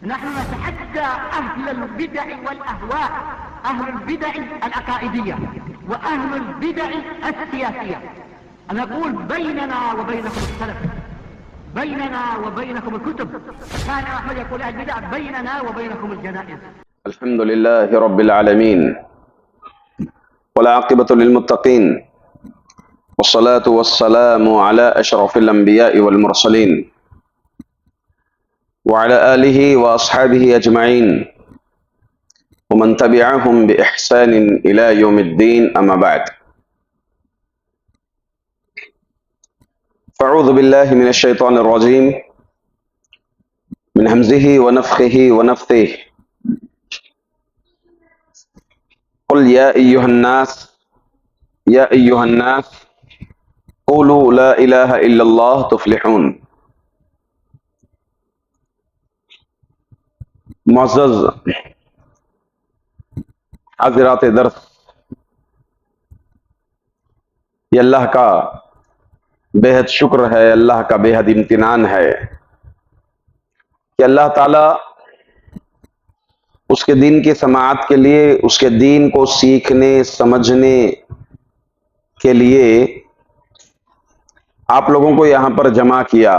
نحن نتحدى أهل البدع والأهواء، أهل البدع العقائدية وأهل البدع السياسية، أن نقول بيننا وبينكم السلف، بيننا وبينكم الكتب. كان أحمد يقول أهل البدع بيننا وبينكم الجنائز. الحمد لله رب العالمين والعاقبة للمتقين والصلاة والسلام على أشرف الأنبياء والمرسلين وعلى آله وأصحابه أجمعين ومن تبعهم بإحسان إلى يوم الدين، أما بعد. فأعوذ بالله من الشيطان الرجيم من همزه ونفخه ونفثه. قل يا أيها الناس قولوا لا إله إلا الله تفلحون. معزز حاضرات درس، یہ اللہ کا بے حد شکر ہے، اللہ کا بے حد امتنان ہے کہ اللہ تعالیٰ اس کے دین کی سماعت کے لیے، اس کے دین کو سیکھنے سمجھنے کے لیے آپ لوگوں کو یہاں پر جمع کیا.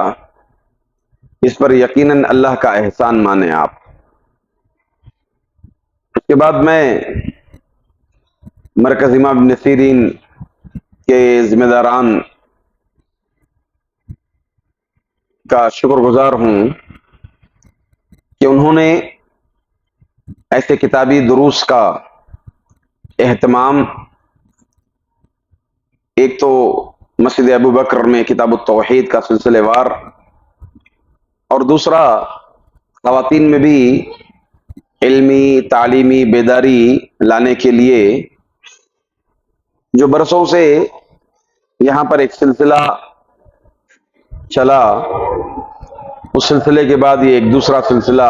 اس پر یقیناً اللہ کا احسان مانیں آپ. اس کے بعد میں مرکز امام ابن سیرین کے ذمہ داران کا شکر گزار ہوں کہ انہوں نے ایسے کتابی دروس کا اہتمام، ایک تو مسجد ابو بکر میں کتاب التوحید کا سلسلے وار، اور دوسرا خواتین میں بھی علمی تعلیمی بیداری لانے کے لیے جو برسوں سے یہاں پر ایک سلسلہ چلا، اس سلسلے کے بعد یہ ایک دوسرا سلسلہ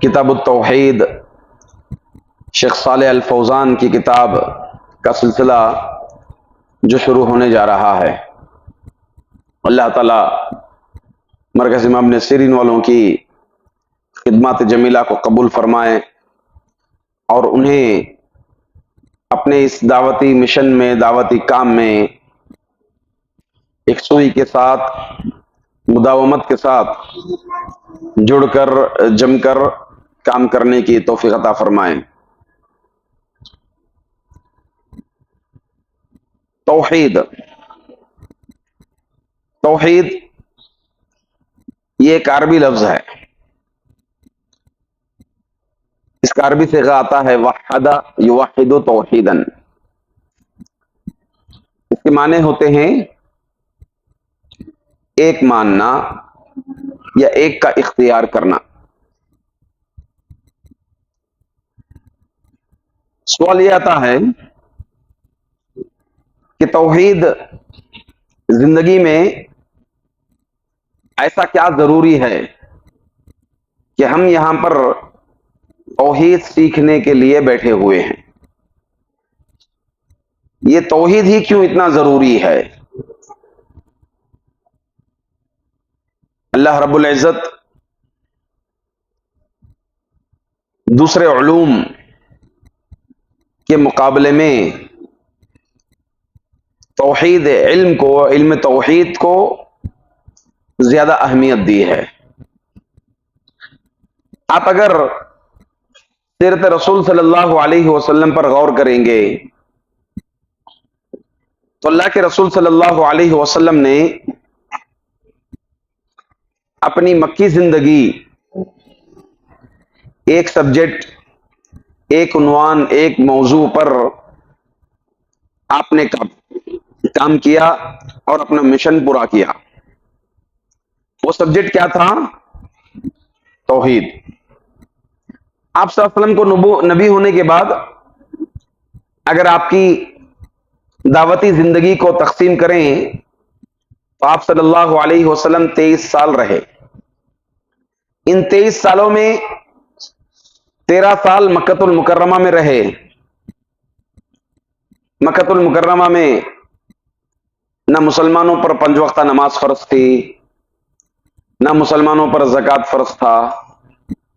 کتاب التوحید شیخ صالح الفوزان کی کتاب کا سلسلہ جو شروع ہونے جا رہا ہے. اللہ تعالی مرکز امام ابن سیرین والوں کی خدمات جمیلہ کو قبول فرمائے اور انہیں اپنے اس دعوتی مشن میں، دعوتی کام میں یکسوئی کے ساتھ، مداومت کے ساتھ جڑ کر جم کر کام کرنے کی توفیق عطا فرمائیں. توحید یہ ایک عربی لفظ ہے. اس کا عربی صیغہ آتا ہے وحد یوحد توحیدا. اس کے معنی ہوتے ہیں ایک ماننا یا ایک کا اختیار کرنا. سوال یہ آتا ہے کہ توحید زندگی میں ایسا کیا ضروری ہے کہ ہم یہاں پر توحید سیکھنے کے لیے بیٹھے ہوئے ہیں؟ یہ توحید ہی کیوں اتنا ضروری ہے؟ اللہ رب العزت دوسرے علوم کے مقابلے میں توحید علم توحید کو زیادہ اہمیت دی ہے. آپ اگر سیرت رسول صلی اللہ علیہ وسلم پر غور کریں گے تو اللہ کے رسول صلی اللہ علیہ وسلم نے اپنی مکی زندگی ایک سبجیکٹ، ایک عنوان، ایک موضوع پر آپ نے کام کیا اور اپنا مشن پورا کیا. وہ سبجیکٹ کیا تھا؟ توحید. آپ صلی اللہ علیہ وسلم کو نبی ہونے کے بعد اگر آپ کی دعوتی زندگی کو تقسیم کریں تو آپ صلی اللہ علیہ وسلم 23 سال رہے. ان 23 سالوں میں 13 سال مکۃ المکرمہ میں رہے. مکۃ المکرمہ میں نہ مسلمانوں پر 5 وقتہ نماز فرض تھی، نہ مسلمانوں پر زکوٰۃ فرض تھا،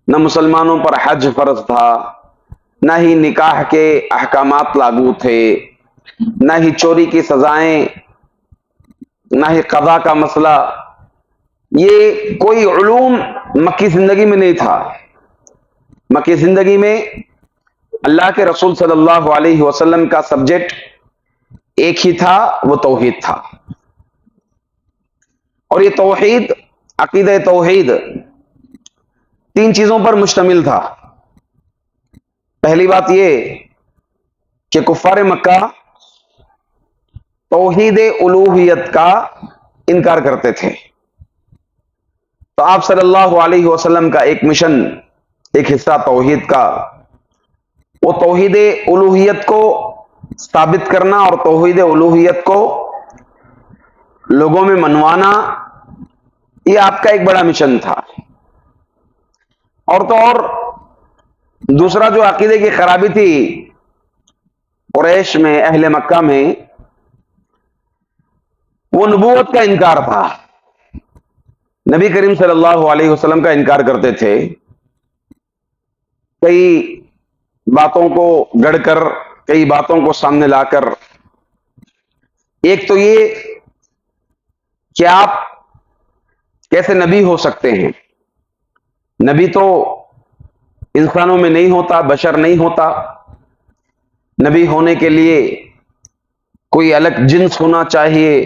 نہ مسلمانوں پر حج فرض تھا، نہ ہی نکاح کے احکامات لاگو تھے، نہ ہی چوری کی سزائیں، نہ ہی قضا کا مسئلہ، یہ کوئی علوم مکی زندگی میں نہیں تھا۔ مکی زندگی میں اللہ کے رسول صلی اللہ علیہ وسلم کا سبجیکٹ ایک ہی تھا، وہ توحید تھا۔ اور یہ توحید، عقیدہ توحید، تین چیزوں پر مشتمل تھا۔ پہلی بات یہ کہ کفار مکہ توحید الوہیت کا انکار کرتے تھے، تو آپ صلی اللہ علیہ وسلم کا ایک مشن، ایک حصہ توحید کا، وہ توحید الوہیت کو ثابت کرنا اور توحید الوہیت کو لوگوں میں منوانا، یہ آپ کا ایک بڑا مشن تھا۔ اور تو اور دوسرا جو عقیدے کی خرابی تھی قریش میں، اہل مکہ میں، وہ نبوت کا انکار تھا۔ نبی کریم صلی اللہ علیہ وسلم کا انکار کرتے تھے، کئی باتوں کو گڑ کر، کئی باتوں کو سامنے لا کر۔ ایک تو یہ کہ آپ کیسے نبی ہو سکتے ہیں؟ نبی تو انسانوں میں نہیں ہوتا، بشر نہیں ہوتا۔ نبی ہونے کے لیے کوئی الگ جنس ہونا چاہیے،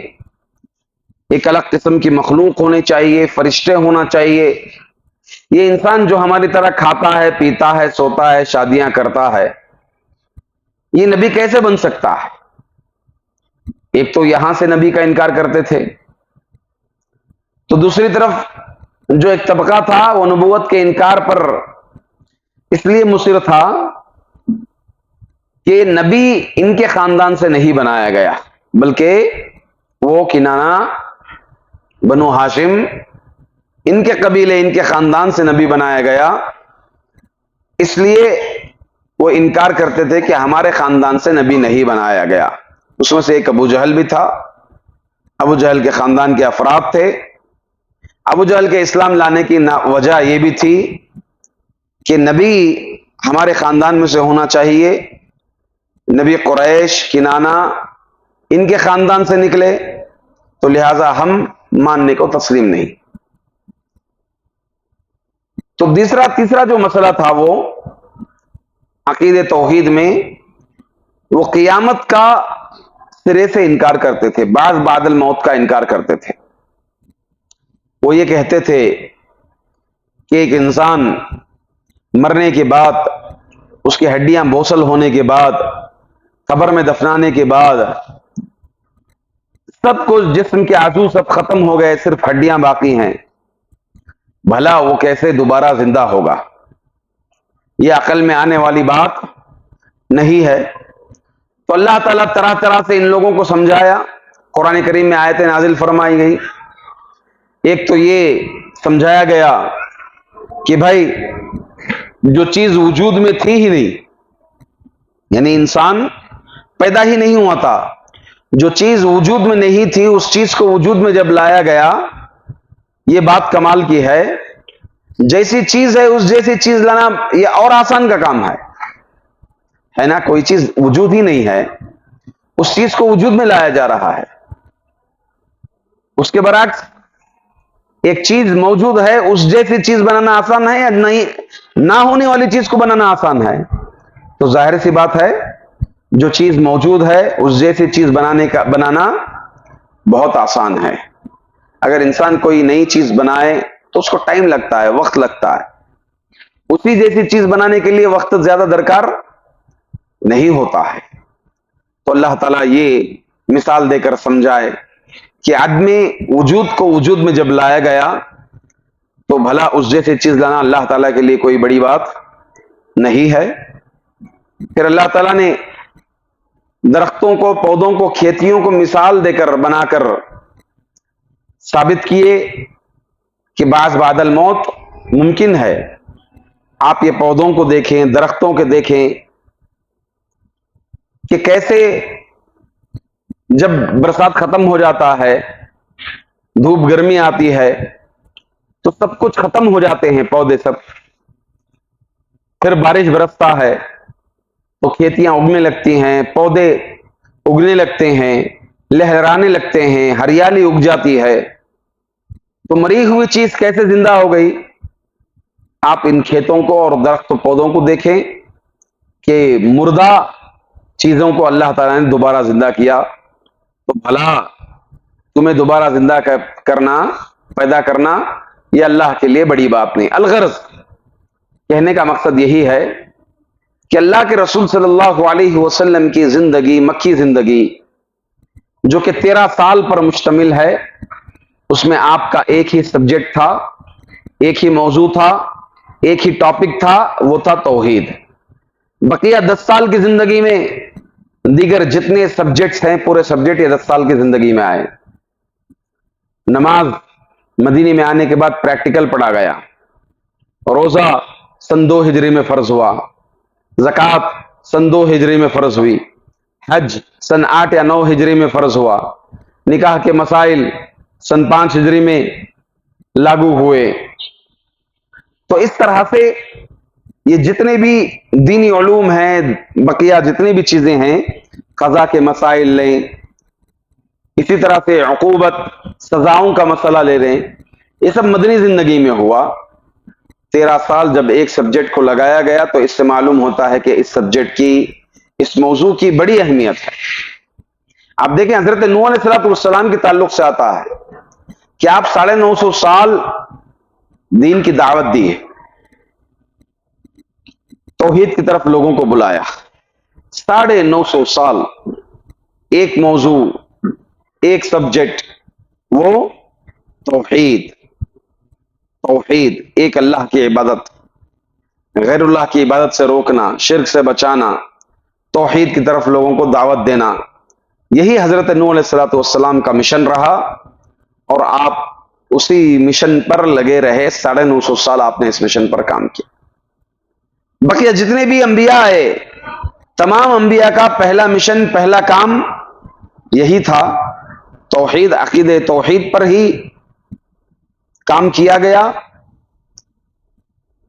ایک الگ قسم کی مخلوق ہونی چاہیے، فرشتے ہونا چاہیے۔ یہ انسان جو ہماری طرح کھاتا ہے، پیتا ہے، سوتا ہے، شادیاں کرتا ہے، یہ نبی کیسے بن سکتا ہے؟ ایک تو یہاں سے نبی کا انکار کرتے تھے، تو دوسری طرف جو ایک طبقہ تھا وہ نبوت کے انکار پر اس لیے مصر تھا کہ نبی ان کے خاندان سے نہیں بنایا گیا، بلکہ وہ کنانہ، بنو ہاشم، ان کے قبیلے، ان کے خاندان سے نبی بنایا گیا۔ اس لیے وہ انکار کرتے تھے کہ ہمارے خاندان سے نبی نہیں بنایا گیا۔ اس میں سے ایک ابو جہل بھی تھا، ابو جہل کے خاندان کے افراد تھے۔ ابو جہل کے اسلام لانے کی وجہ یہ بھی تھی کہ نبی ہمارے خاندان میں سے ہونا چاہیے، نبی قریش، کنانہ، ان کے خاندان سے نکلے، تو لہذا ہم ماننے کو تسلیم نہیں۔ تو تیسرا جو مسئلہ تھا وہ عقید توحید میں، وہ قیامت کا سرے سے انکار کرتے تھے، بعد الموت کا انکار کرتے تھے۔ وہ یہ کہتے تھے کہ ایک انسان مرنے کے بعد، اس کی ہڈیاں بوسل ہونے کے بعد، قبر میں دفنانے کے بعد، سب کچھ، جسم کے اعضاء سب ختم ہو گئے، صرف ہڈیاں باقی ہیں، بھلا وہ کیسے دوبارہ زندہ ہوگا؟ یہ عقل میں آنے والی بات نہیں ہے۔ تو اللہ تعالیٰ طرح طرح سے ان لوگوں کو سمجھایا، قرآن کریم میں آیتیں نازل فرمائی گئی۔ ایک تو یہ سمجھایا گیا کہ بھائی جو چیز وجود میں تھی ہی نہیں، یعنی انسان پیدا ہی نہیں ہوا تھا، جو چیز وجود میں نہیں تھی اس چیز کو وجود میں جب لایا گیا، یہ بات کمال کی ہے۔ جیسی چیز ہے اس جیسی چیز لانا یہ اور آسان کا کام ہے نا؟ کوئی چیز وجود ہی نہیں ہے، اس چیز کو وجود میں لایا جا رہا ہے۔ اس کے برعکس ایک چیز موجود ہے، اس جیسی چیز بنانا آسان ہے یا نہیں؟ نہ ہونے والی چیز کو بنانا آسان ہے؟ تو ظاہر سی بات ہے جو چیز موجود ہے اس جیسی چیز بنانا بہت آسان ہے۔ اگر انسان کوئی نئی چیز بنائے تو اس کو ٹائم لگتا ہے، وقت لگتا ہے۔ اسی جیسی چیز بنانے کے لیے وقت زیادہ درکار نہیں ہوتا ہے۔ تو اللہ تعالیٰ یہ مثال دے کر سمجھائے کہ عدم وجود کو وجود میں جب لایا گیا تو بھلا اس جیسی چیز لانا اللہ تعالیٰ کے لیے کوئی بڑی بات نہیں ہے۔ پھر اللہ تعالیٰ نے درختوں کو، پودوں کو، کھیتیوں کو مثال دے کر، بنا کر ثابت کیے کہ بعد الموت ممکن ہے۔ آپ یہ پودوں کو دیکھیں، درختوں کے دیکھیں کہ کیسے جب برسات ختم ہو جاتا ہے، دھوپ گرمی آتی ہے، تو سب کچھ ختم ہو جاتے ہیں، پودے سب، پھر بارش برستا ہے تو کھیتیاں اگنے لگتی ہیں، پودے اگنے لگتے ہیں، لہرانے لگتے ہیں، ہریالی اگ جاتی ہے. تو مری ہوئی چیز کیسے زندہ ہو گئی؟ آپ ان کھیتوں کو اور درخت و پودوں کو دیکھیں کہ مردہ چیزوں کو اللہ تعالیٰ نے دوبارہ زندہ کیا. تو بھلا تمہیں دوبارہ زندہ کرنا، پیدا کرنا، یہ اللہ کے لیے بڑی بات نہیں. الغرض کہنے کا مقصد یہی ہے کہ اللہ کے رسول صلی اللہ علیہ وسلم کی زندگی، مکی زندگی جو کہ 13 سال پر مشتمل ہے، اس میں آپ کا ایک ہی سبجیکٹ تھا، ایک ہی موضوع تھا، ایک ہی ٹاپک تھا، وہ تھا توحید. بقیہ 10 سال کی زندگی میں دیگر جتنے سبجیکٹس ہیں، پورے سبجیکٹ یہ 10 سال کی زندگی میں آئے. نماز مدینے میں آنے کے بعد پریکٹیکل پڑھا گیا، روزہ سن 2 ہجری میں فرض ہوا، زکوٰۃ سن 2 ہجری میں فرض ہوئی، حج سن 8 یا 9 ہجری میں فرض ہوا، نکاح کے مسائل سن 5 ہجری میں لاگو ہوئے. تو اس طرح سے یہ جتنے بھی دینی علوم ہیں، بقیہ جتنی بھی چیزیں ہیں، قضا کے مسائل لیں، اسی طرح سے عقوبت سزاؤں کا مسئلہ لے لیں، یہ سب مدنی زندگی میں ہوا. 13 سال جب ایک سبجیکٹ کو لگایا گیا تو اس سے معلوم ہوتا ہے کہ اس سبجیکٹ کی، اس موضوع کی بڑی اہمیت ہے. آپ دیکھیں حضرت نوح علیہ السلام کے تعلق سے آتا ہے کہ آپ 950 سال دین کی دعوت دی ہے، توحید کی طرف لوگوں کو بلایا. 950 سال ایک موضوع، ایک سبجیکٹ، وہ توحید. توحید، ایک اللہ کی عبادت، غیر اللہ کی عبادت سے روکنا، شرک سے بچانا، توحید کی طرف لوگوں کو دعوت دینا، یہی حضرت نوح علیہ السلام کا مشن رہا. اور آپ اسی مشن پر لگے رہے. 950 سال آپ نے اس مشن پر کام کیا. بقیہ جتنے بھی انبیاء آئے، تمام انبیاء کا پہلا مشن، پہلا کام یہی تھا، توحید، عقیدہ توحید پر ہی کام کیا گیا.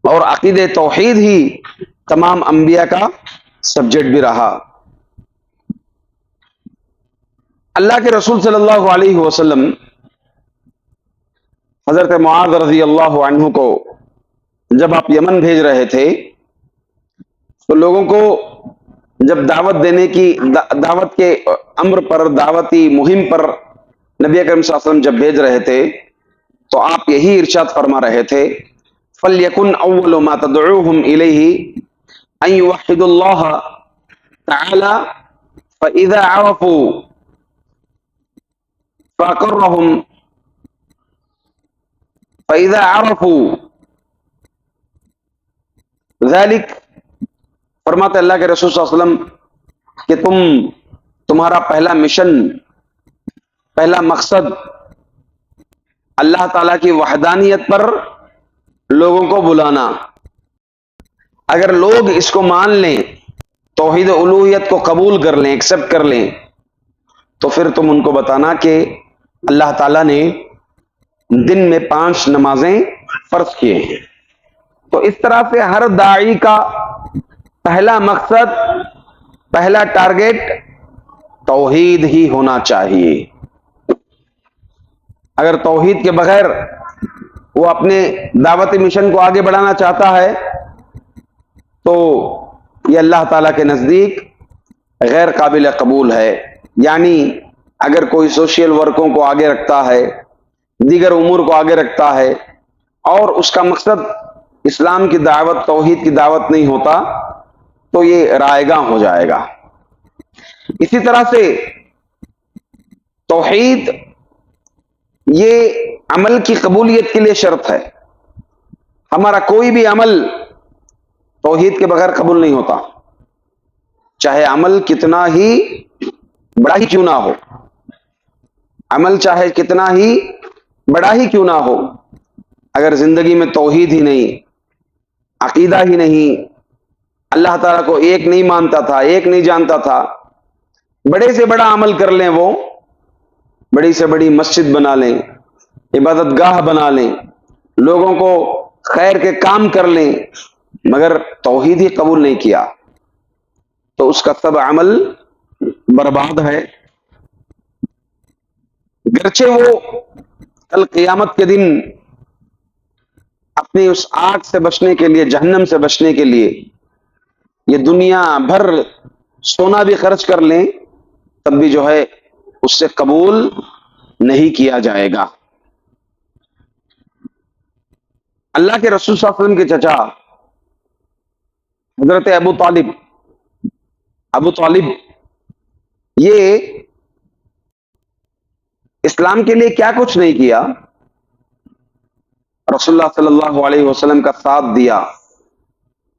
اور عقیدہ توحید ہی تمام انبیاء کا سبجیکٹ بھی رہا. اللہ کے رسول صلی اللہ علیہ وسلم حضرت معاذ رضی اللہ عنہ کو جب آپ یمن بھیج رہے تھے تو لوگوں کو جب دعوت دینے کی، دعوت کے امر پر، دعوتی مہم پر نبی اکرم صلی اللہ علیہ وسلم جب بھیج رہے تھے تو آپ یہی ارشاد فرما رہے تھے، فَلْيَكُنْ أَوَّلُ مَا تَدْعُوهُمْ إِلَيْهِ أَن يُوَحِّدُوا اللَّهَ تَعَالَى فَإِذَا عَرَفُوا فَأَقَرَّهُمْ فَإِذَا عَرَفُوا ذَلِكَ، فرماتے اللہ کے رسول صلی اللہ علیہ وسلم کہ تمہارا پہلا مشن، پہلا مقصد اللہ تعالیٰ کی وحدانیت پر لوگوں کو بلانا. اگر لوگ اس کو مان لیں، توحید الوہیت کو قبول کر لیں، ایکسپٹ کر لیں، تو پھر تم ان کو بتانا کہ اللہ تعالیٰ نے دن میں 5 نمازیں فرض کیے ہیں. تو اس طرح سے ہر داعی کا پہلا مقصد، پہلا ٹارگیٹ توحید ہی ہونا چاہیے. اگر توحید کے بغیر وہ اپنے دعوتی مشن کو آگے بڑھانا چاہتا ہے تو یہ اللہ تعالیٰ کے نزدیک غیر قابل قبول ہے. یعنی اگر کوئی سوشل ورکوں کو آگے رکھتا ہے، دیگر امور کو آگے رکھتا ہے، اور اس کا مقصد اسلام کی دعوت، توحید کی دعوت نہیں ہوتا، تو یہ رائے گاں ہو جائے گا. اسی طرح سے توحید یہ عمل کی قبولیت کے لیے شرط ہے. ہمارا کوئی بھی عمل توحید کے بغیر قبول نہیں ہوتا، چاہے عمل کتنا ہی بڑا ہی کیوں نہ ہو. عمل چاہے کتنا ہی بڑا ہی کیوں نہ ہو، اگر زندگی میں توحید ہی نہیں، عقیدہ ہی نہیں، اللہ تعالیٰ کو ایک نہیں مانتا تھا، ایک نہیں جانتا تھا، بڑے سے بڑا عمل کر لیں، وہ بڑی سے بڑی مسجد بنا لیں، عبادت گاہ بنا لیں، لوگوں کو خیر کے کام کر لیں، مگر توحید ہی قبول نہیں کیا تو اس کا سب عمل برباد ہے. گرچہ وہ کل قیامت کے دن اپنی اس آگ سے بچنے کے لیے، جہنم سے بچنے کے لیے یہ دنیا بھر سونا بھی خرچ کر لیں تب بھی جو ہے اس سے قبول نہیں کیا جائے گا. اللہ کے رسول صلی اللہ علیہ وسلم کے چچا حضرت ابو طالب یہ اسلام کے لیے کیا کچھ نہیں کیا، رسول اللہ صلی اللہ علیہ وسلم کا ساتھ دیا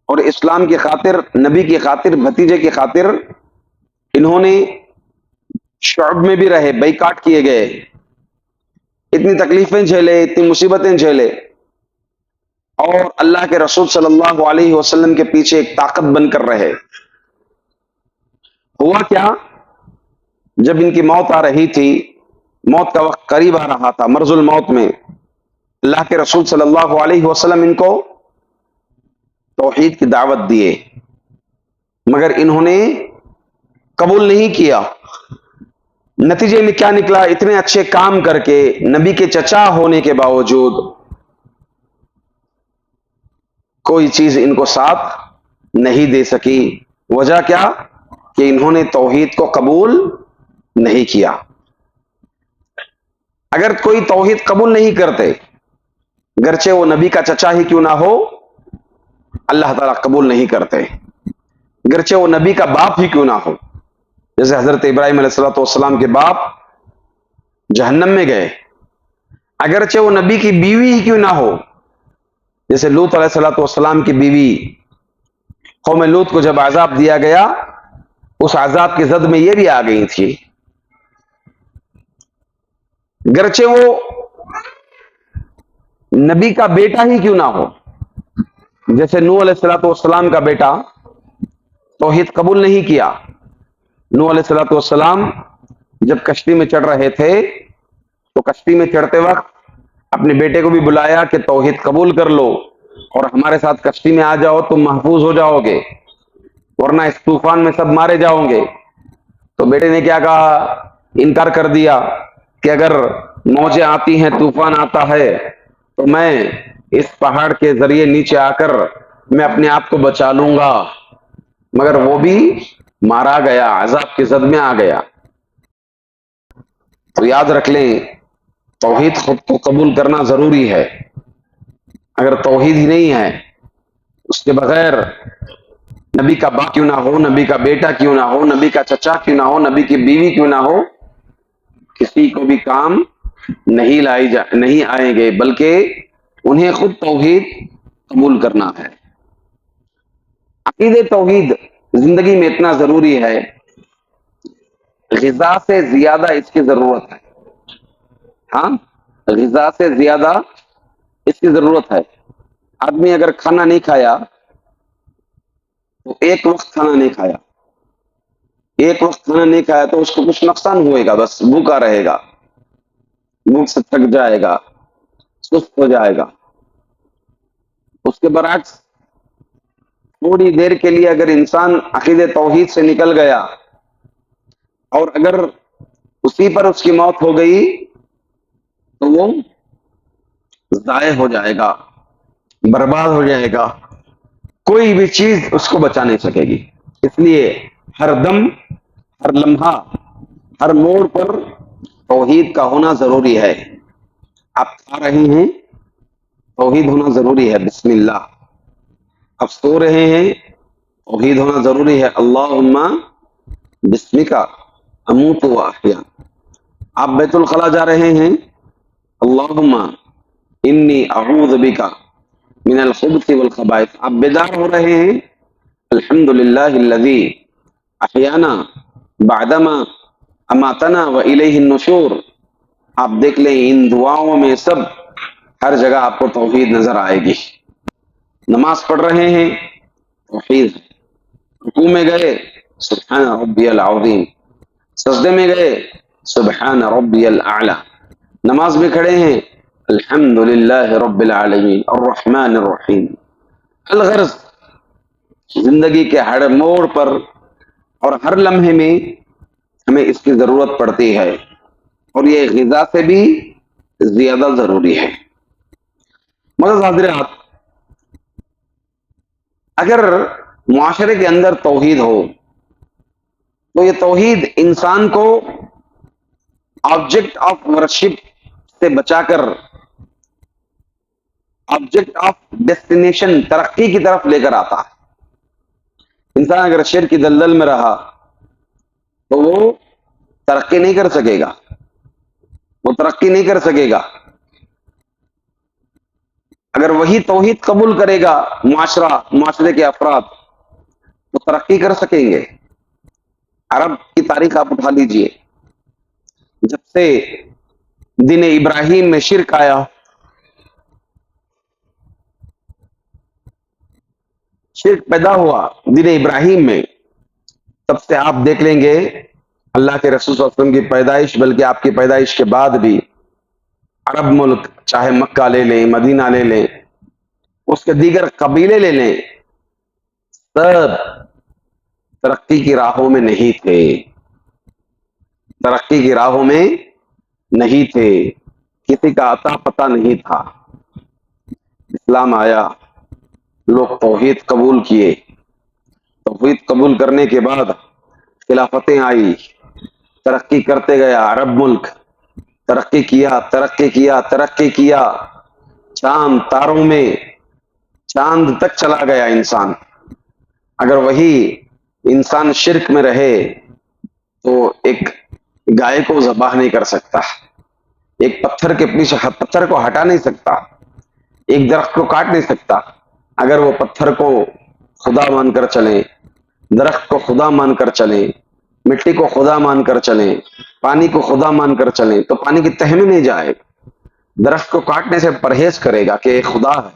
اور اسلام کی خاطر، نبی کی خاطر، بھتیجے کی خاطر انہوں نے شعب میں بھی رہے، بیکاٹ کیے گئے، اتنی تکلیفیں جھیلے، اتنی مصیبتیں جھیلے، اور اللہ کے رسول صلی اللہ علیہ وسلم کے پیچھے ایک طاقت بن کر رہے. ہوا کیا، جب ان کی موت آ رہی تھی، موت کا وقت قریب آ رہا تھا، مرض الموت میں، اللہ کے رسول صلی اللہ علیہ وسلم ان کو توحید کی دعوت دیے مگر انہوں نے قبول نہیں کیا. نتیجے میں کیا نکلا، اتنے اچھے کام کر کے نبی کے چچا ہونے کے باوجود کوئی چیز ان کو ساتھ نہیں دے سکی. وجہ کیا کہ انہوں نے توحید کو قبول نہیں کیا. اگر کوئی توحید قبول نہیں کرتے، گرچہ وہ نبی کا چچا ہی کیوں نہ ہو، اللہ تعالیٰ قبول نہیں کرتے، گرچہ وہ نبی کا باپ ہی کیوں نہ ہو. جیسے حضرت ابراہیم علیہ الصلوۃ والسلام کے باپ جہنم میں گئے، اگرچہ وہ نبی کی بیوی ہی کیوں نہ ہو، جیسے لوط علیہ الصلوۃ والسلام کی بیوی قوم لوط کو جب عذاب دیا گیا، اس عذاب کی زد میں یہ بھی آ گئی تھی، گرچہ وہ نبی کا بیٹا ہی کیوں نہ ہو، جیسے نوح علیہ الصلوۃ والسلام کا بیٹا توحید قبول نہیں کیا. نوح علیہ الصلوۃ والسلام جب کشتی میں چڑھ رہے تھے تو کشتی میں چڑھتے وقت اپنے بیٹے کو بھی بلایا کہ توحید قبول کر لو اور ہمارے ساتھ کشتی میں آ جاؤ، تم محفوظ ہو جاؤ گے، ورنہ اس طوفان میں سب مارے جاؤ گے. تو بیٹے نے کیا کہا، انکار کر دیا کہ اگر موجیں آتی ہیں، طوفان آتا ہے تو میں اس پہاڑ کے ذریعے نیچے آ کر میں اپنے آپ کو بچا لوں گا. مگر وہ بھی مارا گیا، عذاب کی زد میں آ گیا. تو یاد رکھ لیں، توحید خود کو قبول کرنا ضروری ہے. اگر توحید ہی نہیں ہے، اس کے بغیر نبی کا باپ کیوں نہ ہو، نبی کا بیٹا کیوں نہ ہو، نبی کا چچا کیوں نہ ہو، نبی کی بیوی کیوں نہ ہو، کسی کو بھی کام نہیں آئیں گے، بلکہ انہیں خود توحید قبول کرنا ہے. عقید توحید زندگی میں اتنا ضروری ہے، غذا سے زیادہ اس کی ضرورت ہے. ہاں، غذا سے زیادہ اس کی ضرورت ہے. آدمی اگر کھانا نہیں کھایا تو ایک وقت کھانا نہیں کھایا، ایک وقت کھانا نہیں کھایا تو اس کو کچھ نقصان ہوئے گا، بس بھوکا رہے گا، بھوک سے تھک جائے گا، سست ہو جائے گا. اس کے برعکس تھوڑی دیر کے لیے اگر انسان عقید توحید سے نکل گیا اور اگر اسی پر اس کی موت ہو گئی تو وہ ضائع ہو جائے گا، برباد ہو جائے گا، کوئی بھی چیز اس کو بچا نہیں سکے گی. اس لیے ہر دم، ہر لمحہ، ہر موڑ پر توحید کا ہونا ضروری ہے. آپ کھا رہے ہیں، توحید ہونا ضروری ہے، بسم اللہ. آپ سو رہے ہیں، توحید ہونا ضروری ہے، اللہم بسمک اموت و احیا. آپ بیت الخلا جا رہے ہیں، اللہم انی اعوذ بک من الخبث والخبائث. آپ بیدار ہو رہے ہیں، الحمدللہ الذی احیانا بعدما اماتنا والیہ النشور. آپ دیکھ لیں ان دعاؤں میں سب ہر جگہ آپ کو توحید نظر آئے گی. نماز پڑھ رہے ہیں، توحید. رکوع میں گئے، سبحان ربی العظیم. سجدے میں گئے، سبحان ربی الاعلی. نماز میں کھڑے ہیں، الحمدللہ رب العالمین الرحمن الرحیم. الغرض زندگی کے ہر موڑ پر اور ہر لمحے میں ہمیں اس کی ضرورت پڑتی ہے، اور یہ غذا سے بھی زیادہ ضروری ہے۔ مگر حضرات، اگر معاشرے کے اندر توحید ہو تو یہ توحید انسان کو آبجیکٹ آف ورشپ سے بچا کر آبجیکٹ آف ڈیسٹینیشن، ترقی کی طرف لے کر آتا ہے۔ انسان اگر شرک کی دلدل میں رہا تو وہ ترقی نہیں کر سکے گا، وہ ترقی نہیں کر سکے گا۔ اگر وہی توحید قبول کرے گا معاشرے کے افراد، تو ترقی کر سکیں گے۔ عرب کی تاریخ آپ اٹھا لیجئے، جب سے دین ابراہیم میں شرک آیا، شرک پیدا ہوا دین ابراہیم میں، تب سے آپ دیکھ لیں گے اللہ کے رسول صلی اللہ علیہ وسلم کی پیدائش، بلکہ آپ کی پیدائش کے بعد بھی عرب ملک، چاہے مکہ لے لیں، مدینہ لے لیں، اس کے دیگر قبیلے لے لیں، سب ترقی کی راہوں میں نہیں تھے، ترقی کی راہوں میں نہیں تھے، کسی کا عطا پتہ نہیں تھا۔ اسلام آیا، لوگ توحید قبول کیے، توحید قبول کرنے کے بعد خلافتیں آئی، ترقی کرتے گیا عرب ملک، ترقی کیا ترقی کیا ترقی کیا، چاند تاروں میں، چاند تک چلا گیا انسان۔ اگر وہی انسان شرک میں رہے تو ایک گائے کو ذبح نہیں کر سکتا، ایک پتھر کے پیچھے پتھر کو ہٹا نہیں سکتا، ایک درخت کو کاٹ نہیں سکتا۔ اگر وہ پتھر کو خدا مان کر چلیں، درخت کو خدا مان کر چلیں، مٹی کو خدا مان کر چلیں، پانی کو خدا مان کر چلیں، تو پانی کی تہ میں نہیں جائے۔ درخت کو کاٹنے سے پرہیز کرے گا کہ یہ خدا ہے،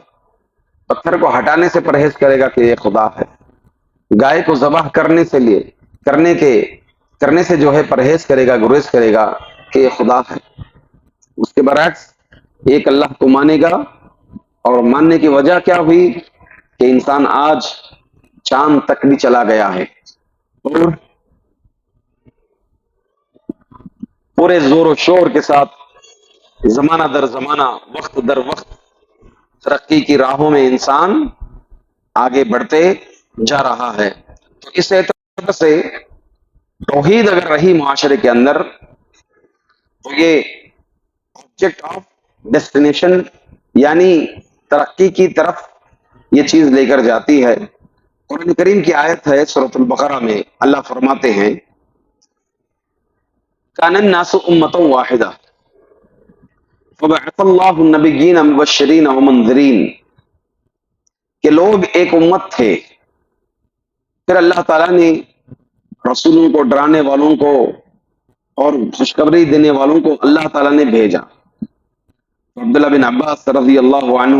پتھر کو ہٹانے سے پرہیز کرے گا کہ یہ خدا ہے، گائے کو ذبح کرنے سے جو ہے پرہیز کرے گا، گریز کرے گا کہ یہ خدا ہے۔ اس کے برعکس ایک اللہ کو مانے گا، اور ماننے کی وجہ کیا ہوئی کہ انسان آج چاند تک بھی چلا گیا ہے، اور پورے زور و شور کے ساتھ زمانہ در زمانہ، وقت در وقت ترقی کی راہوں میں انسان آگے بڑھتے جا رہا ہے۔ تو اس اعتبار سے توحید اگر رہی معاشرے کے اندر تو یہ آبجیکٹ آف ڈیسٹینیشن، یعنی ترقی کی طرف یہ چیز لے کر جاتی ہے۔ قرآن کریم کی آیت ہے سورۃ البقرہ میں، اللہ فرماتے ہیں کان الناس امۃ واحدہ فبعث اللہ النبیین مبشرین ومنذرین، کہ لوگ ایک امت تھے، پھر اللہ تعالیٰ نے رسولوں کو، ڈرانے والوں کو اور خوشخبری دینے والوں کو اللہ تعالیٰ نے بھیجا۔ عبداللہ بن عباس رضی اللہ عنہ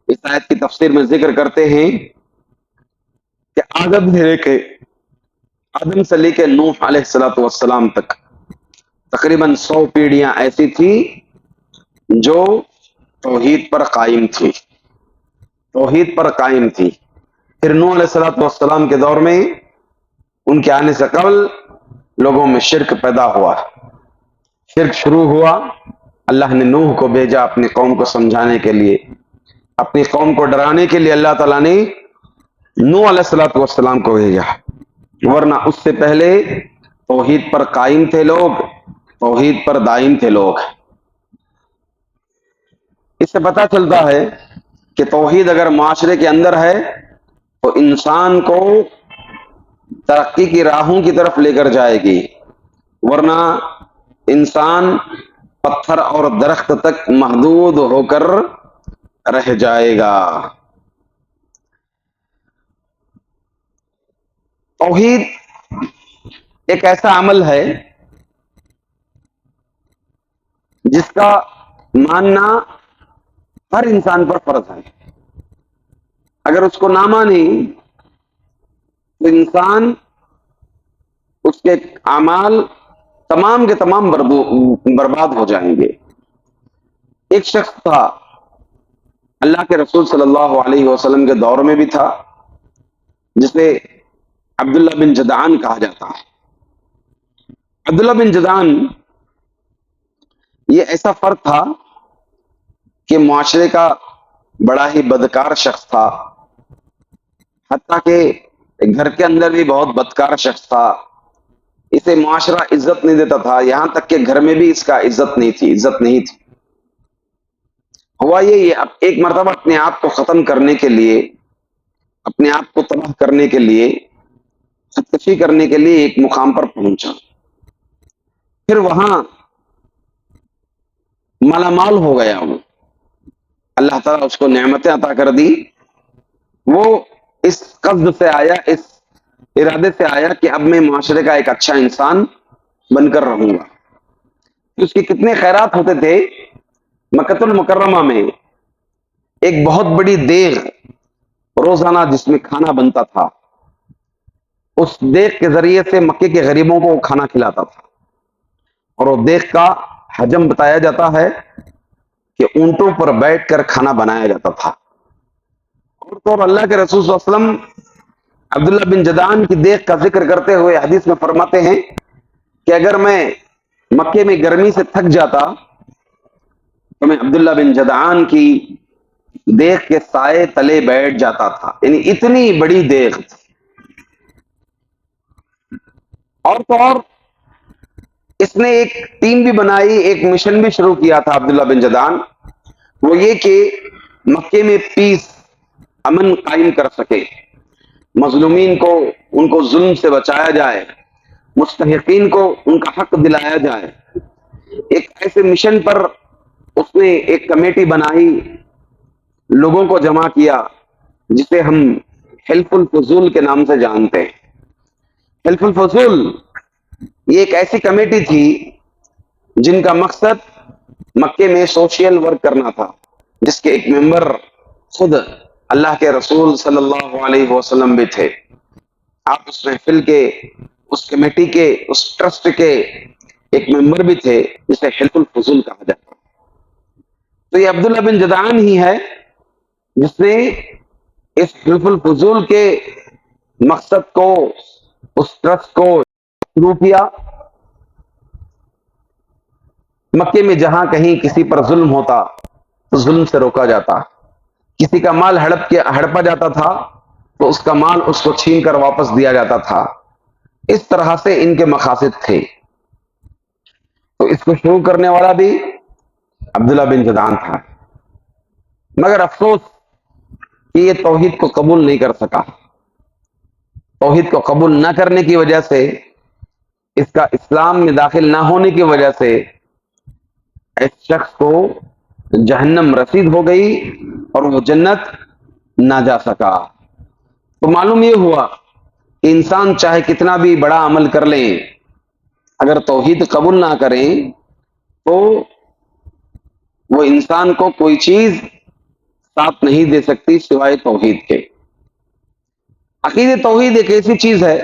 اس آیت کی تفسیر میں ذکر کرتے ہیں کہ آدم سے لے کے نوح علیہ السلام تک تقریباً 100 پیڑھیاں ایسی تھی جو توحید پر قائم تھی، توحید پر قائم تھی۔ پھر نوح علیہ السلام کے دور میں، ان کے آنے سے قبل لوگوں میں شرک پیدا ہوا، شرک شروع ہوا۔ اللہ نے نوح کو بھیجا اپنی قوم کو سمجھانے کے لیے، اپنی قوم کو ڈرانے کے لیے اللہ تعالیٰ نے نوح علیہ السلام کو بھیجا، ورنہ اس سے پہلے توحید پر قائم تھے لوگ، توحید پر دائم تھے لوگ۔ اس سے پتہ چلتا ہے کہ توحید اگر معاشرے کے اندر ہے تو انسان کو ترقی کی راہوں کی طرف لے کر جائے گی، ورنہ انسان پتھر اور درخت تک محدود ہو کر رہ جائے گا۔ توحید ایک ایسا عمل ہے جس کا ماننا ہر انسان پر فرض ہے۔ اگر اس کو نہ مانے تو انسان، اس کے اعمال تمام کے تمام برباد ہو جائیں گے۔ ایک شخص تھا، اللہ کے رسول صلی اللہ علیہ وسلم کے دور میں بھی تھا، جسے عبداللہ بن جدعان کہا جاتا ہے. عبداللہ بن جدعان یہ ایسا فرد تھا کہ معاشرے کا بڑا ہی بدکار شخص تھا، حتیٰ کہ گھر کے اندر بھی بہت بدکار شخص تھا. اسے معاشرہ عزت نہیں دیتا تھا، یہاں تک کہ گھر میں بھی اس کا عزت نہیں تھی. ہوا یہ ایک مرتبہ اپنے آپ کو ختم کرنے کے لیے، اپنے آپ کو تباہ کرنے کے لیے، خودکشی کرنے کے لیے ایک مقام پر پہنچا. پھر وہاں مالا مال ہو گیا. وہ اللہ تعالیٰ اس کو نعمتیں عطا کر دی. وہ اس قصد سے آیا، اس ارادے سے آیا کہ اب میں معاشرے کا ایک اچھا انسان بن کر رہوں گا. اس کے کتنے خیرات ہوتے تھے. مکۃ المکرمہ میں ایک بہت بڑی دیگ روزانہ جس میں کھانا بنتا تھا، اس دیگ کے ذریعے سے مکے کے غریبوں کو وہ کھانا کھلاتا تھا. اور وہ دیگ کا حجم بتایا جاتا ہے کہ اونٹوں پر بیٹھ کر کھانا بنایا جاتا تھا. اور اللہ کے رسول صلی اللہ علیہ وسلم عبداللہ بن جدعان کی دیگ کا ذکر کرتے ہوئے حدیث میں فرماتے ہیں کہ اگر میں مکے میں گرمی سے تھک جاتا تو میں عبداللہ بن جدعان کی دیگ کے سائے تلے بیٹھ جاتا تھا. یعنی اتنی بڑی دیگ تھی. اور تو اور اس نے ایک ٹیم بھی بنائی، ایک مشن بھی شروع کیا تھا عبداللہ بن جدعان. وہ یہ کہ مکے میں پیس، امن قائم کر سکے، مظلومین کو ان کو ظلم سے بچایا جائے، مستحقین کو ان کا حق دلایا جائے. ایک ایسے مشن پر اس نے ایک کمیٹی بنائی، لوگوں کو جمع کیا، جسے ہم حلف الفضول کے نام سے جانتے ہیں. حلف الفضول یہ ایک ایسی کمیٹی تھی جن کا مقصد مکے میں سوشل ورک کرنا تھا، جس کے ایک ممبر خود اللہ کے رسول صلی اللہ علیہ وسلم بھی تھے. آپ اس محفل کے، اس کمیٹی کے، اس ٹرسٹ کے ایک ممبر بھی تھے، جسے حلف الفضول کہا جاتا. تو یہ عبداللہ بن جدعان ہی ہے جس نے اس حلف الفضول کے مقصد کو، اس ٹرسٹ کو شروع کیا. مکے میں جہاں کہیں کسی پر ظلم ہوتا تو ظلم سے روکا جاتا، کسی کا مال ہڑپا جاتا تھا تو اس کا مال اس کو چھین کر واپس دیا جاتا تھا. اس طرح سے ان کے مقاصد تھے. تو اس کو شروع کرنے والا بھی عبداللہ بن جدعان تھا. مگر افسوس کہ یہ توحید کو قبول نہیں کر سکا. توحید کو قبول نہ کرنے کی وجہ سے، اس کا اسلام میں داخل نہ ہونے کی وجہ سے اس شخص کو جہنم رسید ہو گئی اور وہ جنت نہ جا سکا. تو معلوم یہ ہوا کہ انسان چاہے کتنا بھی بڑا عمل کر لیں، اگر توحید قبول نہ کریں تو وہ انسان کو کوئی چیز ساتھ نہیں دے سکتی سوائے توحید کے. عقید توحید ایک ایسی چیز ہے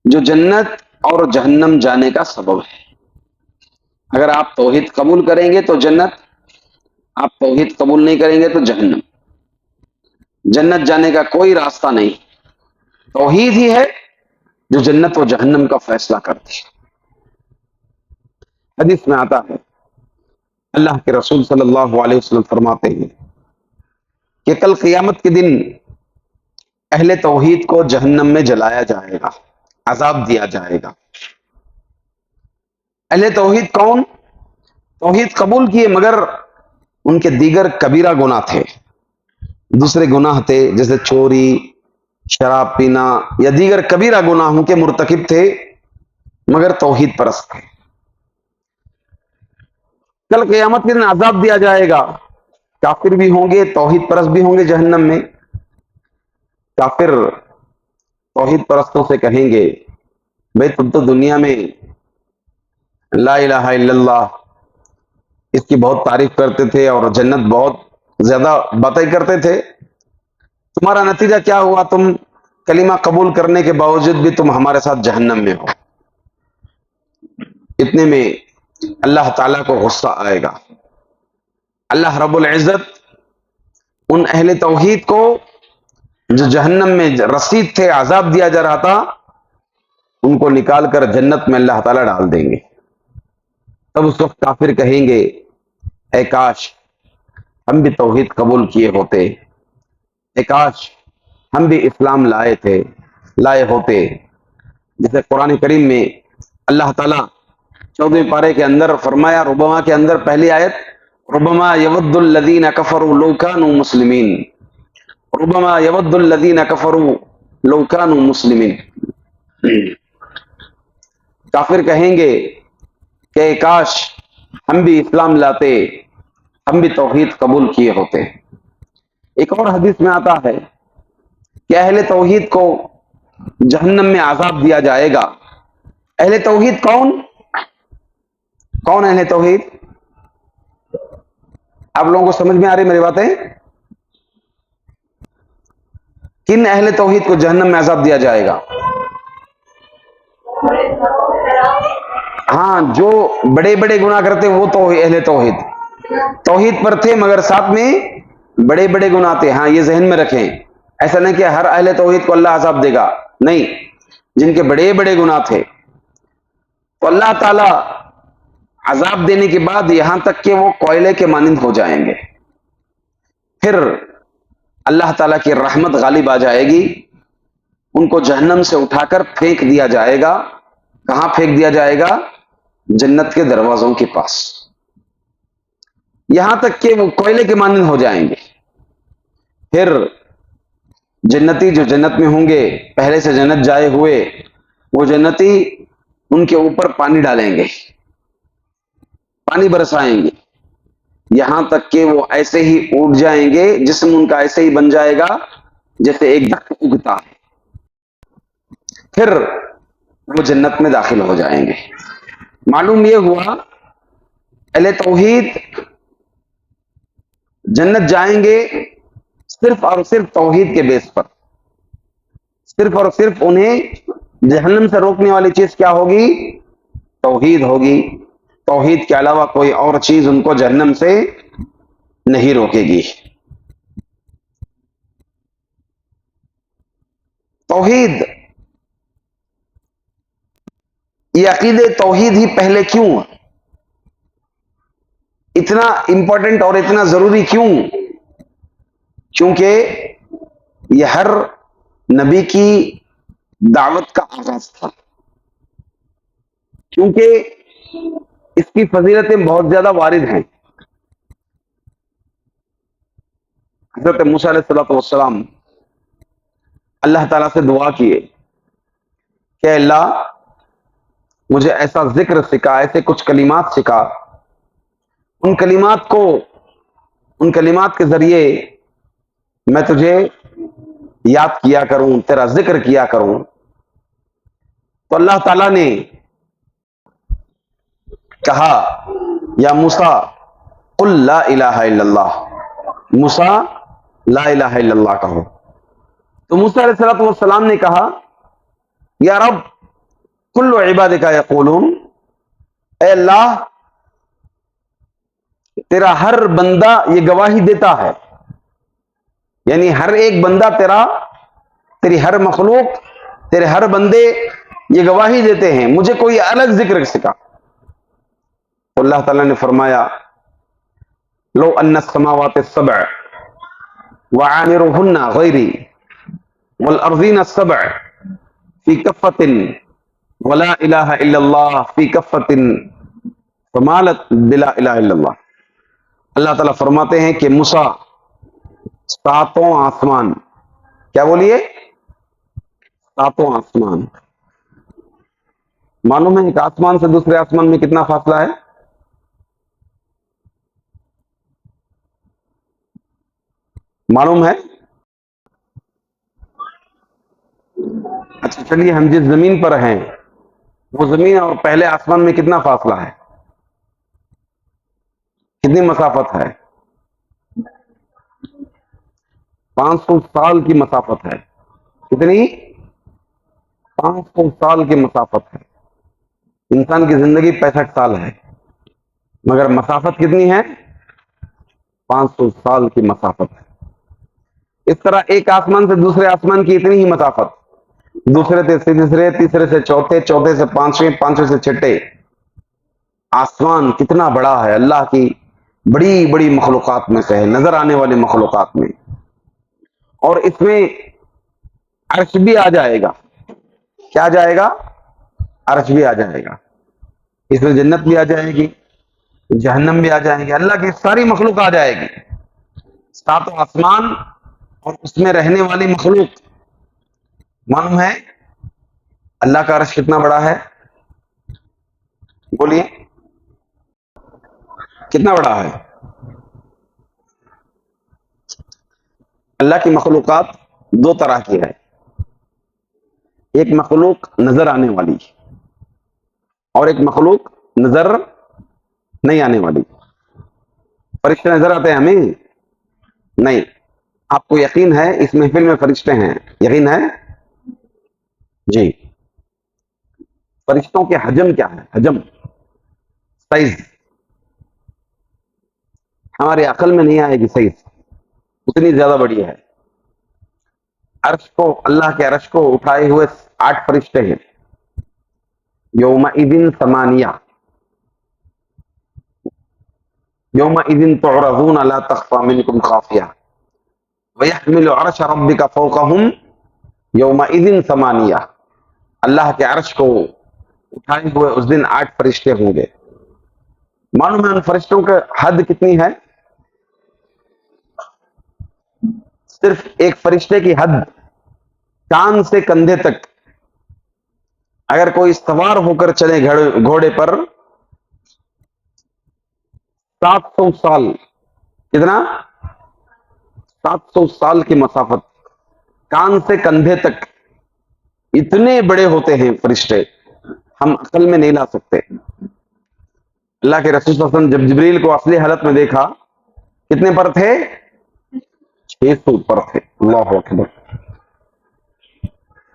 جو جنت اور جہنم جانے کا سبب ہے. اگر آپ توحید قبول کریں گے تو جنت، آپ توحید قبول نہیں کریں گے تو جہنم. جنت جانے کا کوئی راستہ نہیں. توحید ہی ہے جو جنت و جہنم کا فیصلہ کرتی ہے. حدیث میں آتا ہے، اللہ کے رسول صلی اللہ علیہ وسلم فرماتے ہیں کہ کل قیامت کے دن اہل توحید کو جہنم میں جلایا جائے گا، عذاب دیا جائے گا. اہل توحید کون؟ توحید قبول کیے مگر ان کے دیگر کبیرہ گناہ تھے، دوسرے گناہ تھے، جیسے چوری، شراب پینا یا دیگر کبیرہ گناہوں کے مرتکب تھے، مگر توحید پرست تھے. کل قیامت کے دن عذاب دیا جائے گا. کافر بھی ہوں گے، توحید پرست بھی ہوں گے جہنم میں. کافر توحید پرستوں سے کہیں گے، بھئی تم تو دنیا میں لا الہ الا اللہ اس کی بہت تعریف کرتے تھے اور جنت بہت زیادہ باتیں کرتے تھے، تمہارا نتیجہ کیا ہوا؟ تم کلمہ قبول کرنے کے باوجود بھی تم ہمارے ساتھ جہنم میں ہو. اتنے میں اللہ تعالیٰ کو غصہ آئے گا. اللہ رب العزت ان اہل توحید کو جو جہنم میں رسید تھے، عذاب دیا جا رہا تھا، ان کو نکال کر جنت میں اللہ تعالیٰ ڈال دیں گے۔ تب اس وقت کافر کہیں گے اے کاش ہم بھی توحید قبول کیے ہوتے، اے کاش ہم بھی اسلام لائے ہوتے۔ جیسے قرآن کریم میں اللہ تعالیٰ 14ویں پارے کے اندر فرمایا، ربما کے اندر پہلی آیت، ربما یود الذین کفروا لو کانوا مسلمین، ربما یود الذین کفروا لو کانوا مسلمین۔ کافر کہیں گے کہ کاش ہم بھی اسلام لاتے، ہم بھی توحید قبول کیے ہوتے۔ ایک اور حدیث میں آتا ہے کہ اہل توحید کو جہنم میں عذاب دیا جائے گا۔ اہل توحید کون اہل توحید؟ آپ لوگوں کو سمجھ میں آ رہی میری باتیں؟ کن اہل توحید کو جہنم میں عذاب دیا جائے گا؟ ہاں، جو بڑے بڑے گناہ کرتے وہ تو اہل توحید پر تھے، مگر ساتھ میں بڑے بڑے گناہ تھے۔ ہاں، یہ ذہن میں رکھیں، ایسا نہیں کہ ہر اہل توحید کو اللہ عذاب دے گا، نہیں، جن کے بڑے بڑے گناہ تھے تو اللہ تعالی عذاب دینے کے بعد یہاں تک کہ وہ کوئلے کے مانند ہو جائیں گے، پھر اللہ تعالیٰ کی رحمت غالب آ جائے گی، ان کو جہنم سے اٹھا کر پھینک دیا جائے گا۔ کہاں پھینک دیا جائے گا؟ جنت کے دروازوں کے پاس، یہاں تک کہ وہ کوئلے کے مانند ہو جائیں گے۔ پھر جنتی جو جنت میں ہوں گے، پہلے سے جنت جائے ہوئے، وہ جنتی ان کے اوپر پانی ڈالیں گے، پانی برسائیں گے، یہاں تک کہ وہ ایسے ہی اٹھ جائیں گے، جسم ان کا ایسے ہی بن جائے گا جیسے ایک درخت اگتا ہے، پھر وہ جنت میں داخل ہو جائیں گے۔ معلوم یہ ہوا اہل توحید جنت جائیں گے صرف اور صرف توحید کے بیس پر، صرف اور صرف انہیں جہنم سے روکنے والی چیز کیا ہوگی؟ توحید ہوگی۔ توحید کے علاوہ کوئی اور چیز ان کو جہنم سے نہیں روکے گی۔ توحید، یہ عقید توحید ہی پہلے کیوں اتنا امپورٹنٹ اور اتنا ضروری کیوں؟ کیونکہ یہ ہر نبی کی دعوت کا آغاز تھا، کیونکہ اس کی فضیلتیں بہت زیادہ وارد ہیں۔ حضرت موسیٰ علیہ السلام اللہ تعالیٰ سے دعا کیے کہ اللہ مجھے ایسا ذکر سکھا، ایسے کچھ کلمات سکھا، ان کلمات کے ذریعے میں تجھے یاد کیا کروں، تیرا ذکر کیا کروں۔ تو اللہ تعالیٰ نے کہا یا موسیٰ قل لا الہ الا اللہ، موسیٰ لا الہ الا اللہ کہو۔ تو موسیٰ علیہ السلام نے کہا یا رب کل عبادک یقولون، اے اللہ تیرا ہر بندہ یہ گواہی دیتا ہے، یعنی ہر ایک بندہ تیری ہر مخلوق، تیرے ہر بندے یہ گواہی دیتے ہیں، مجھے کوئی الگ ذکر سکھا۔ تو اللہ تعالیٰ نے فرمایا لو ان السماوات السبع وعامرهن غیری والارضین السبع فی کفۃ ولا الہ الا اللہ فی کفۃ فمالت بلا الہ الا اللہ۔ اللہ تعالیٰ فرماتے ہیں کہ موسیٰ ساتوں آسمان، کیا بولیے؟ ساتوں آسمان، معلوم ہے ایک آسمان سے دوسرے آسمان میں کتنا فاصلہ ہے؟ معلوم ہے؟ اچھا چلیے، ہم جس زمین پر ہیں وہ زمین اور پہلے آسمان میں کتنا فاصلہ ہے؟ کتنی مسافت ہے؟ 500 سال کی مسافت ہے۔ کتنی؟ 500 سال کی مسافت ہے۔ انسان کی زندگی 65 سال ہے، مگر مسافت کتنی ہے؟ 500 سال کی مسافت ہے۔ اس طرح ایک آسمان سے دوسرے آسمان کی اتنی ہی مسافت، دوسرے سے تیسرے، تیسرے سے چوتھے، چوتھے سے پانچویں، پانچویں سے چھٹے. آسمان کتنا بڑا ہے، اللہ کی بڑی بڑی مخلوقات میں سے ہے، نظر آنے والے مخلوقات میں. اور اس میں عرش بھی آ جائے گا. کیا آ جائے گا؟ عرش بھی آ جائے گا. اس میں جنت بھی آ جائے گی، جہنم بھی آ جائے گی، اللہ کی ساری مخلوق آ جائے گی. ساتوں آسمان اور اس میں رہنے والی مخلوق. معلوم ہے اللہ کا عرش کتنا بڑا ہے؟ بولیے کتنا بڑا ہے؟ اللہ کی مخلوقات دو طرح کی ہے. ایک مخلوق نظر آنے والی اور ایک مخلوق نظر نہیں آنے والی. فرشتے نظر آتے ہیں ہمیں؟ نہیں. آپ کو یقین ہے اس محفل میں فرشتے ہیں؟ یقین ہے؟ جی. فرشتوں کے حجم کیا ہے؟ حجم، سائز ہماری عقل میں نہیں آئے گی. سائز اتنی زیادہ بڑی ہے. عرش کو، اللہ کے عرش کو اٹھائے ہوئے 8 فرشتے ہیں. یومئذ ثمانیہ، یومئذ تعرضون لا تخفى منکم خافیہ ویحمل عرش ربک فوقہم یومئذ ثمانیہ. اللہ کے عرش کو اٹھائے ہوئے اس دن 8 فرشتے ہوں گے. معلوم ہے ان فرشتوں کا حد کتنی ہے؟ صرف ایک فرشتے کی حد کان سے کندھے تک. اگر کوئی سوار ہو کر چلے گھوڑے پر 700 سال، کتنا؟ 700 سال کی مسافت کان سے کندھے تک. اتنے بڑے ہوتے ہیں فرشتے، ہم عقل میں نہیں لا سکتے. اللہ کے رسول صلی اللہ علیہ وسلم جب جبریل کو اصلی حالت میں دیکھا کتنے پر تھے؟ 600 پر تھے. اللہ اکبر.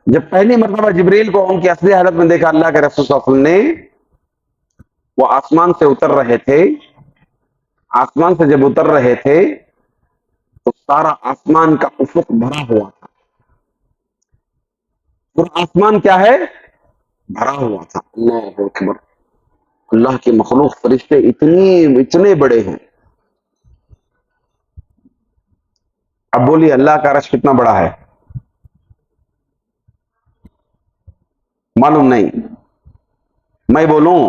جب پہلی مرتبہ جبریل کو ان کی اصلی حالت میں دیکھا اللہ کے رسول صلی اللہ علیہ وسلم نے، وہ آسمان سے اتر رہے تھے. آسمان سے جب اتر رہے تھے تو سارا آسمان کا افق بھرا ہوا تھا. پورا آسمان کیا ہے؟ بھرا ہوا تھا. اللہ اکبر. اللہ کی مخلوق فرشتے اتنے بڑے ہیں. اب بولیے اللہ کا عرش کتنا بڑا ہے؟ معلوم نہیں؟ میں بولوں؟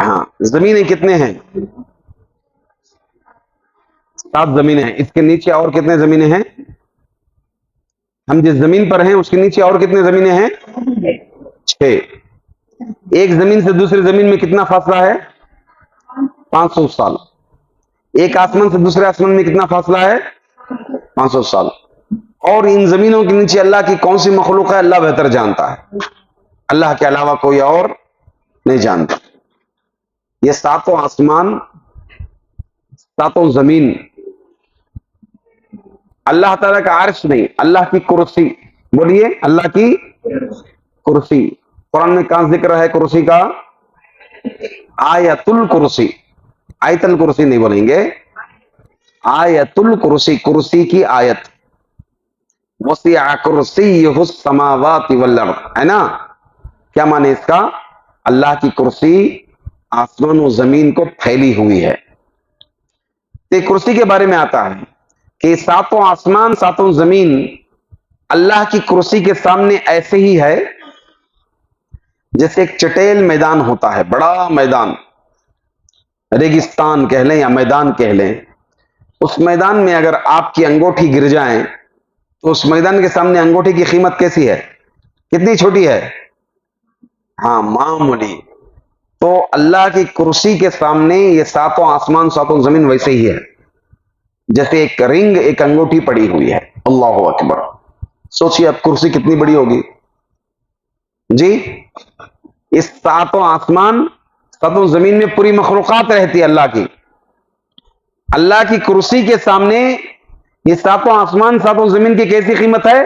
ہاں. زمینیں کتنے ہیں؟ 7 زمینیں ہیں. اس کے نیچے اور کتنے زمینیں ہیں؟ ہم جس زمین پر ہیں اس کے نیچے اور کتنے زمینیں ہیں؟ 6. ایک زمین سے دوسری زمین میں کتنا فاصلہ ہے؟ 500 سال. ایک آسمان سے دوسرے آسمان میں کتنا فاصلہ ہے؟ 500 سال. اور ان زمینوں کے نیچے اللہ کی کون سی مخلوق ہے اللہ بہتر جانتا ہے. اللہ کے علاوہ کوئی اور نہیں جانتا. یہ 7 آسمان، 7 زمین، اللہ تعالیٰ کا عرش نہیں، اللہ کی کرسی. بولیے اللہ کی کرسی. قرآن میں کہاں ذکر ہے کرسی کا؟ آیت الکرسی. آیت الکرسی نہیں بولیں گے، آیت الکرسی، کرسی کی آیت. وسع کرسیہ السماوات والارض، ہے نا؟ کیا معنی اس کا؟ اللہ کی کرسی آسمان و زمین کو پھیلی ہوئی ہے. یہ کرسی کے بارے میں آتا ہے کہ 7 آسمان 7 زمین اللہ کی کرسی کے سامنے ایسے ہی ہے جیسے ایک چٹیل میدان ہوتا ہے، بڑا میدان، ریگستان کہہ لیں یا میدان کہہ لیں. اس میدان میں اگر آپ کی انگوٹھی گر جائیں تو اس میدان کے سامنے انگوٹھی کی قیمت کیسی ہے؟ کتنی چھوٹی ہے؟ ہاں، معمولی. تو اللہ کی کرسی کے سامنے یہ 7 آسمان 7 زمین ویسے ہی ہے جیسے ایک رنگ، ایک انگوٹھی پڑی ہوئی ہے. اللہ اکبر. سوچیے اب کرسی کتنی بڑی ہوگی جی. اس 7 آسمان 7 زمین میں پوری مخلوقات رہتی ہے اللہ کی. اللہ کی کرسی کے سامنے یہ 7 آسمان 7 زمین کی کیسی قیمت ہے؟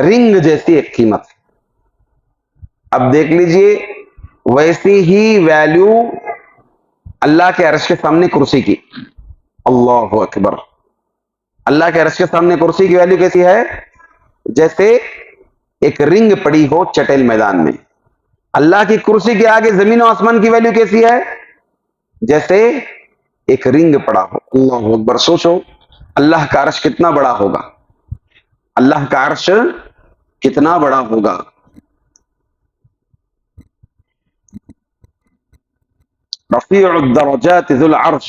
رنگ جیسی ایک قیمت. اب دیکھ لیجئے ویسی ہی ویلیو اللہ کے عرش کے سامنے کرسی کی. اللہ اکبر. اللہ کے عرش کے سامنے کرسی کی ویلیو کیسی ہے؟ جیسے ایک رنگ پڑی ہو چٹیل میدان میں. اللہ کی کرسی کے آگے زمین و آسمان کی ویلیو کیسی ہے؟ جیسے ایک رنگ پڑا ہو. اللہ اکبر. سوچو اللہ کا عرش کتنا بڑا ہوگا، اللہ کا عرش کتنا بڑا ہوگا. رفیع الدرجات ذو العرش،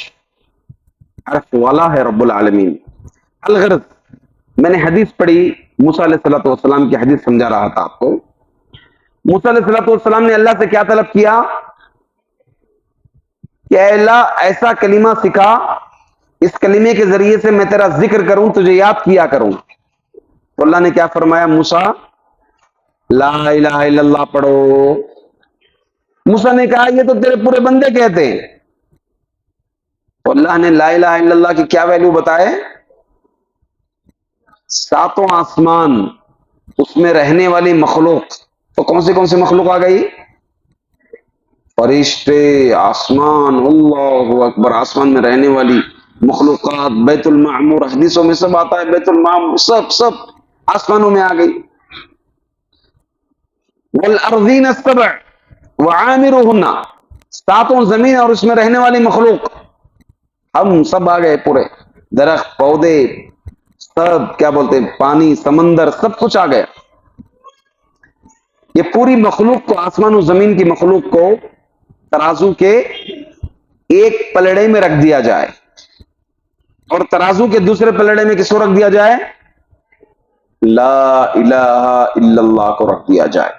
عرش والا ہے رب العالمین. الغرض میں نے حدیث پڑھی، موسیٰ علیہ الصلوۃ والسلام کی حدیث سمجھا رہا تھا آپ کو. موسیٰ علیہ الصلوۃ والسلام نے اللہ سے کیا طلب کیا کہ اے اللہ ایسا کلمہ سکھا، اس کلمے کے ذریعے سے میں تیرا ذکر کروں، تجھے یاد کیا کروں. تو اللہ نے کیا فرمایا؟ موسیٰ لا الہ الا اللہ پڑھو. موسیٰ نے کہا یہ تو تیرے پورے بندے کہتے ہیں. تو اللہ نے لا الہ الا اللہ کی کیا ویلیو بتائے؟ ساتوں آسمان، اس میں رہنے والی مخلوق. تو کون سی مخلوق آ گئی؟ فرشتے، آسمان. اللہ اکبر. آسمان میں رہنے والی مخلوقات، بیت المعمور، حدیثوں میں سب آتا ہے بیت المعمور، سب آسمانوں میں آ گئی. والارضین السبع وعامرهن، ساتوں زمین اور اس میں رہنے والی مخلوق، ہم سب آ گئے پورے. درخت، پودے، سب کیا بولتے ہیں، پانی، سمندر، سب کچھ آ گیا. یہ پوری مخلوق کو، آسمان و زمین کی مخلوق کو ترازو کے ایک پلڑے میں رکھ دیا جائے اور ترازو کے دوسرے پلڑے میں کس کو رکھ دیا جائے؟ لا الہ الا اللہ کو رکھ دیا جائے.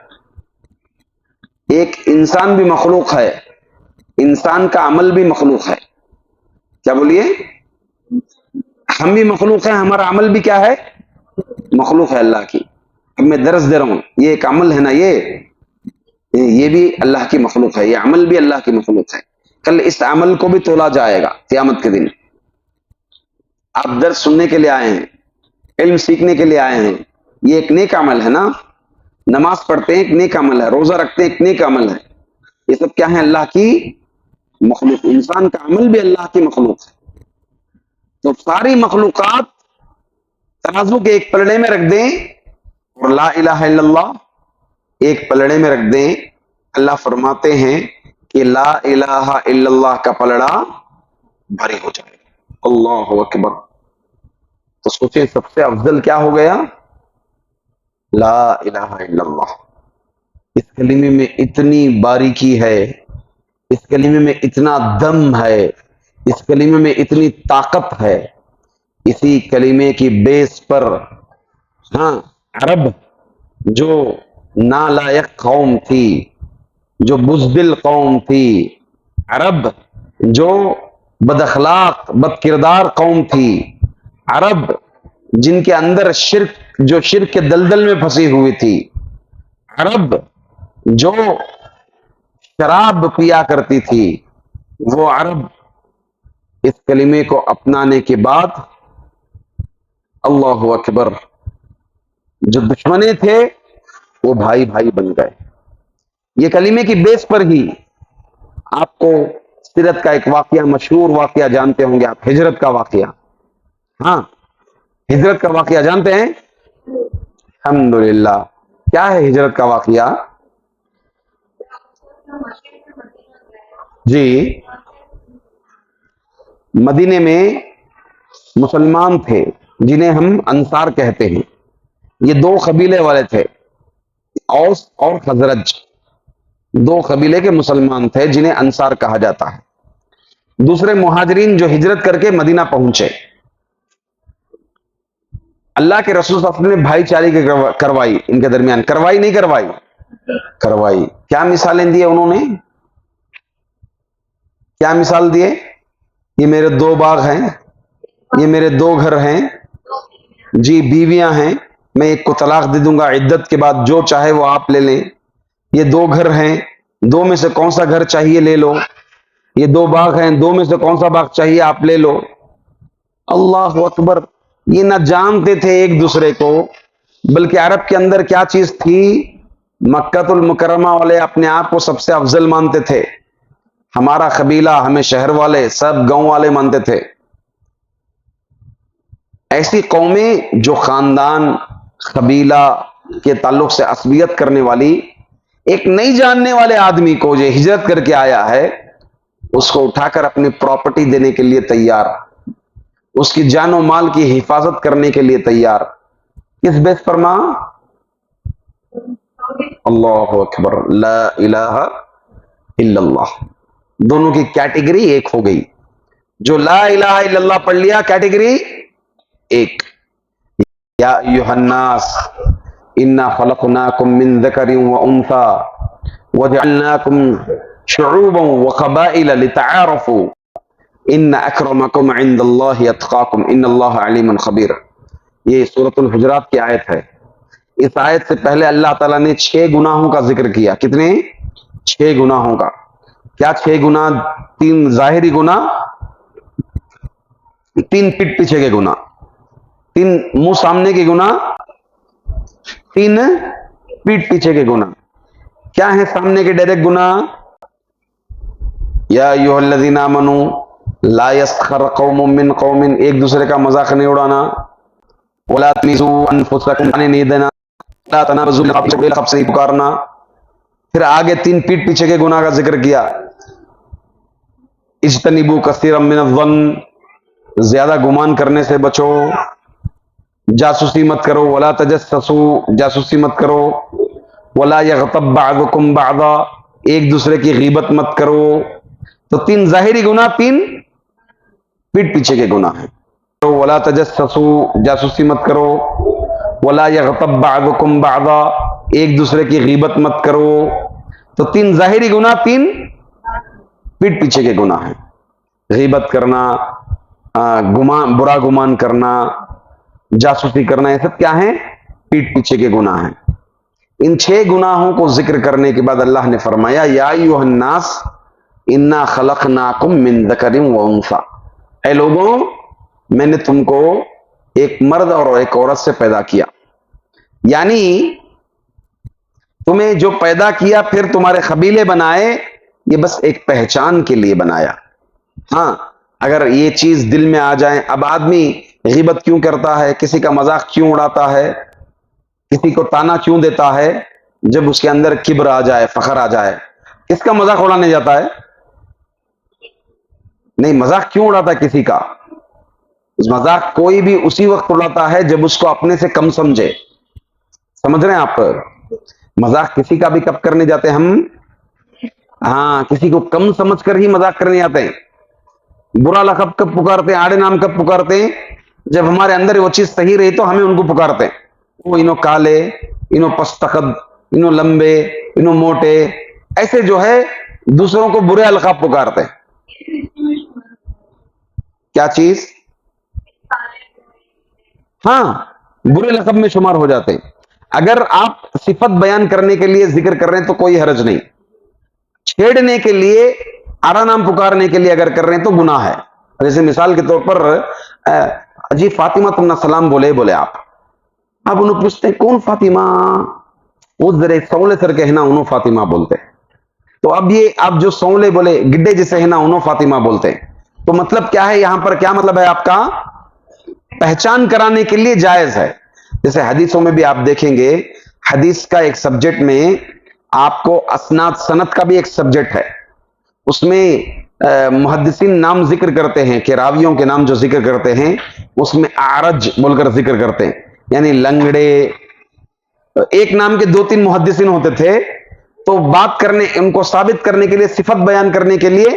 ایک انسان بھی مخلوق ہے، انسان کا عمل بھی مخلوق ہے. کیا بولیے؟ ہم بھی مخلوق ہیں، ہمارا عمل بھی کیا ہے؟ مخلوق ہے اللہ کی. اب میں درس دے رہا ہوں، یہ ایک عمل ہے نا، یہ بھی اللہ کی مخلوق ہے، یہ عمل بھی اللہ کی مخلوق ہے. کل اس عمل کو بھی تولا جائے گا قیامت کے دن. آپ درس سننے کے لیے آئے ہیں، علم سیکھنے کے لیے آئے ہیں، یہ ایک نیک عمل ہے نا. نماز پڑھتے ہیں ایک نیک عمل ہے، روزہ رکھتے ہیں ایک نیک عمل ہے. یہ سب کیا ہے؟ اللہ کی مخلوق. انسان کا عمل بھی اللہ کی مخلوق ہے. تو ساری مخلوقات ترازو کے ایک پلڑے میں رکھ دیں اور لا الہ الا اللہ ایک پلڑے میں رکھ دیں. اللہ فرماتے ہیں کہ لا الہ الا اللہ کا پلڑا بھاری ہو جائے. اللہ اکبر. تو سوچیں سب سے افضل کیا ہو گیا؟ لا الہ الا اللہ. اس کلمے میں اتنی باریکی ہے، اس کلمے میں اتنا دم ہے، اس کلمے میں اتنی طاقت ہے. اسی کلمے کی بیس پر عرب جو نالائق قوم تھی، جو بزدل قوم تھی، عرب جو بد اخلاق بد کردار قوم تھی، عرب جن کے اندر شرک کے دلدل میں پھنسی ہوئی تھی، عرب جو شراب پیا کرتی تھی، وہ عرب اس کلمے کو اپنانے کے بعد اللہ اکبر جو دشمنے تھے وہ بھائی بن گئے. یہ کلمے کی بیس پر ہی آپ کو سیرت کا ایک واقعہ، مشہور واقعہ جانتے ہوں گے آپ، ہجرت کا واقعہ. ہجرت کا واقعہ جانتے ہیں؟ الحمدللہ. کیا ہے ہجرت کا واقعہ؟ جی، مدینے میں مسلمان تھے جنہیں ہم انصار کہتے ہیں. یہ دو قبیلے والے تھے، اوس اور خزرج. دو قبیلے کے مسلمان تھے جنہیں انصار کہا جاتا ہے. دوسرے مہاجرین جو ہجرت کر کے مدینہ پہنچے، اللہ کے رسول صلی اللہ علیہ وسلم نے بھائی چارے کروائی ان کے درمیان. کروائی نہیں کروائی؟ کروائی. کیا مثالیں دی انہوں نے؟ کیا مثال دیے؟ یہ میرے 2 باغ ہیں، یہ میرے 2 گھر ہیں، جی بیویاں ہیں، میں ایک کو طلاق دے دوں گا، عدت کے بعد جو چاہے وہ آپ لے لیں. یہ 2 گھر ہیں، 2 میں سے کون سا گھر چاہیے لے لو. یہ 2 باغ ہیں، 2 میں سے کون سا باغ چاہیے آپ لے لو. اللہ اکبر. یہ نہ جانتے تھے ایک دوسرے کو، بلکہ عرب کے اندر کیا چیز تھی؟ مکہ المکرمہ والے اپنے آپ کو سب سے افضل مانتے تھے. ہمارا قبیلہ، ہمیں شہر والے، سب گاؤں والے مانتے تھے. ایسی قومیں جو خاندان قبیلہ کے تعلق سے عصبیت کرنے والی ایک نہیں جاننے والے آدمی کو جو ہجرت کر کے آیا ہے اس کو اٹھا کر اپنی پراپرٹی دینے کے لیے تیار، اس کی جان و مال کی حفاظت کرنے کے لیے تیار، کس بیس پر ماں؟ اللہ اکبر، لا الہ الا اللہ۔ دونوں کی کیٹیگری ایک ہو گئی، جو لا الہ الا اللہ پڑھ لیا کیٹیگری ایک۔ یا ایھا الناس انا خلقناکم من ذکر و انثی وجعلناکم شعوبا وقبائل لتعارفوا ان اکرمکم عند اللہ اتقاکم ان اللہ علیم خبیر۔ یہ سورۃ الحجرات کی آیت ہے۔ اس آیت سے پہلے اللہ تعالیٰ نے 6 گناہوں کا ذکر کیا۔ کتنے؟ 6 گناہوں کا۔ کیا 6 گناہ؟ 3 ظاہری گناہ، 3 پیٹ پیچھے کے گناہ، 3 منہ سامنے کے گناہ، 3 پیٹ پیچھے کے گناہ۔ کیا ہیں سامنے کے ڈائریکٹ گناہ؟ یا ایھا الذین آمنوا لا یسخر قوم من قوم، ایک دوسرے کا مذاق نہیں اڑانا، ولا تلمزوا انفسکم، نہیں دینا، لا تنابزوا بالالقاب سے پکارنا۔ پھر آگے 3 پیٹ پیچھے کے گناہ کا ذکر کیا، اجتنبوا کثیرا من الظن، زیادہ گمان کرنے سے بچو، جاسوسی مت کرو، ولا تجسسوا، جاسوسی مت کرو، ولا یغتب بعضکم بعضا، ایک دوسرے کی غیبت مت کرو۔ تو 3 ظاہری گناہ، 3 پیٹ پیچھے کے گناہ ہیں۔ ولا تجسسوا، جاسوسی مت کرو، ولا یغتب بعضکم بعضا، ایک دوسرے کی غیبت مت کرو۔ تو 3 ظاہری گناہ، 3 پیٹ پیچھے کے گناہ ہیں۔ غیبت کرنا، برا گمان کرنا، جاسوسی کرنا، یہ سب کیا ہیں؟ پیٹ پیچھے کے گناہ ہیں۔ ان 6 گناہوں کو ذکر کرنے کے بعد اللہ نے فرمایا یا ایھا الناس انا خلقناکم من ذکر و انثی، اے لوگوں میں نے تم کو ایک مرد اور ایک عورت سے پیدا کیا، یعنی تمہیں جو پیدا کیا پھر تمہارے قبیلے بنائے، یہ بس ایک پہچان کے لیے بنایا۔ ہاں اگر یہ چیز دل میں آ جائے، اب آدمی غیبت کیوں کرتا ہے، کسی کا مذاق کیوں اڑاتا ہے، کسی کو تانا کیوں دیتا ہے؟ جب اس کے اندر کبر آ جائے، فخر آ جائے۔ کس کا مذاق اڑانے جاتا ہے؟ نہیں، مذاق کیوں اڑاتا ہے کسی کا؟ مذاق کوئی بھی اسی وقت اڑاتا ہے جب اس کو اپنے سے کم سمجھے۔ سمجھ رہے ہیں آپ؟ مذاق کسی کا بھی کب کرنے جاتے ہیں ہم؟ ہاں، کسی کو کم سمجھ کر ہی مذاق کرنے جاتے ہیں۔ برا لقب کب پکارتے ہیں، آڑے نام کب پکارتے ہیں؟ جب ہمارے اندر وہ چیز صحیح رہی تو ہمیں ان کو پکارتے ہیں۔ وہ انہوں کالے، انہوں پستقد، انہوں لمبے، انہوں موٹے، ایسے جو ہے دوسروں کو برے القاب پکارتے ہیں۔ کیا چیز؟ ہاں، برے لقب میں شمار ہو جاتے ہیں۔ اگر آپ صفت بیان کرنے کے لیے ذکر کر رہے ہیں تو کوئی حرج نہیں، چھیڑنے کے لیے، آڑا نام پکارنے کے لیے اگر کر رہے ہیں تو گناہ ہے۔ جیسے مثال کے طور پر جی فاطمہ تم سلام بولے آپ انہوں پوچھتے ہیں کون فاطمہ؟ وہ ذرا سولے سر کے ہے نا انہوں فاطمہ بولتے ہیں۔ تو اب یہ آپ جو سولے بولے گڈے جیسے ہے نا انہوں فاطمہ بولتے ہیں، تو مطلب کیا ہے یہاں پر؟ کیا مطلب ہے آپ کا؟ پہچان کرانے کے لیے جائز ہے۔ جیسے حدیثوں میں بھی آپ دیکھیں گے، حدیث کا ایک سبجیکٹ میں آپ کو اسناد سند کا بھی ایک سبجیکٹ ہے، اس میں محدثین نام ذکر کرتے ہیں کہ راویوں کے نام جو ذکر کرتے ہیں اس میں اعرج بول کر ذکر کرتے ہیں، یعنی لنگڑے۔ ایک نام کے 2-3 محدثین ہوتے تھے، تو بات کرنے، ان کو ثابت کرنے کے لیے، صفت بیان کرنے کے لیے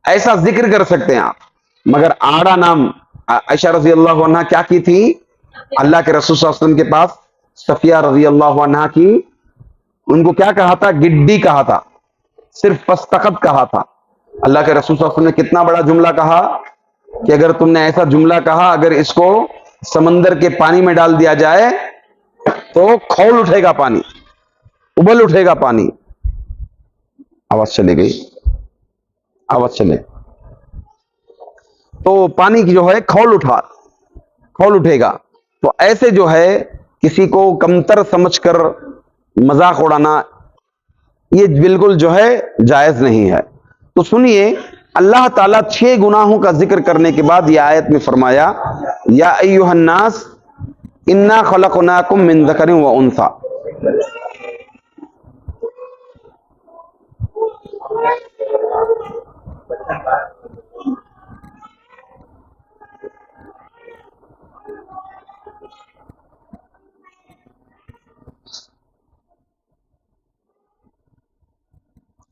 ایسا ذکر کر سکتے ہیں آپ۔ مگر آڑا نام، عائشہ رضی اللہ عنہ کیا کی تھی؟ اللہ کے رسول صلی اللہ علیہ وسلم کے پاس صفیہ رضی اللہ عنہ کی، ان کو کیا کہا تھا؟ گڈی کہا تھا، صرف پستقد کہا تھا۔ اللہ کے رسول صلی اللہ علیہ وسلم نے کتنا بڑا جملہ کہا کہ اگر تم نے ایسا جملہ کہا، اگر اس کو سمندر کے پانی میں ڈال دیا جائے تو کھول اٹھے گا پانی، ابل اٹھے گا پانی۔ آواز چلے گئی، آواز چلے، تو پانی کی جو ہے کھول اٹھے گا۔ تو ایسے جو ہے کسی کو کمتر سمجھ کر مذاق اڑانا، یہ بالکل جو ہے جائز نہیں ہے۔ تو سنیے اللہ تعالیٰ 6 گناہوں کا ذکر کرنے کے بعد یہ آیت میں فرمایا یا ایھا الناس انا خلقناکم من ذکر و انثی.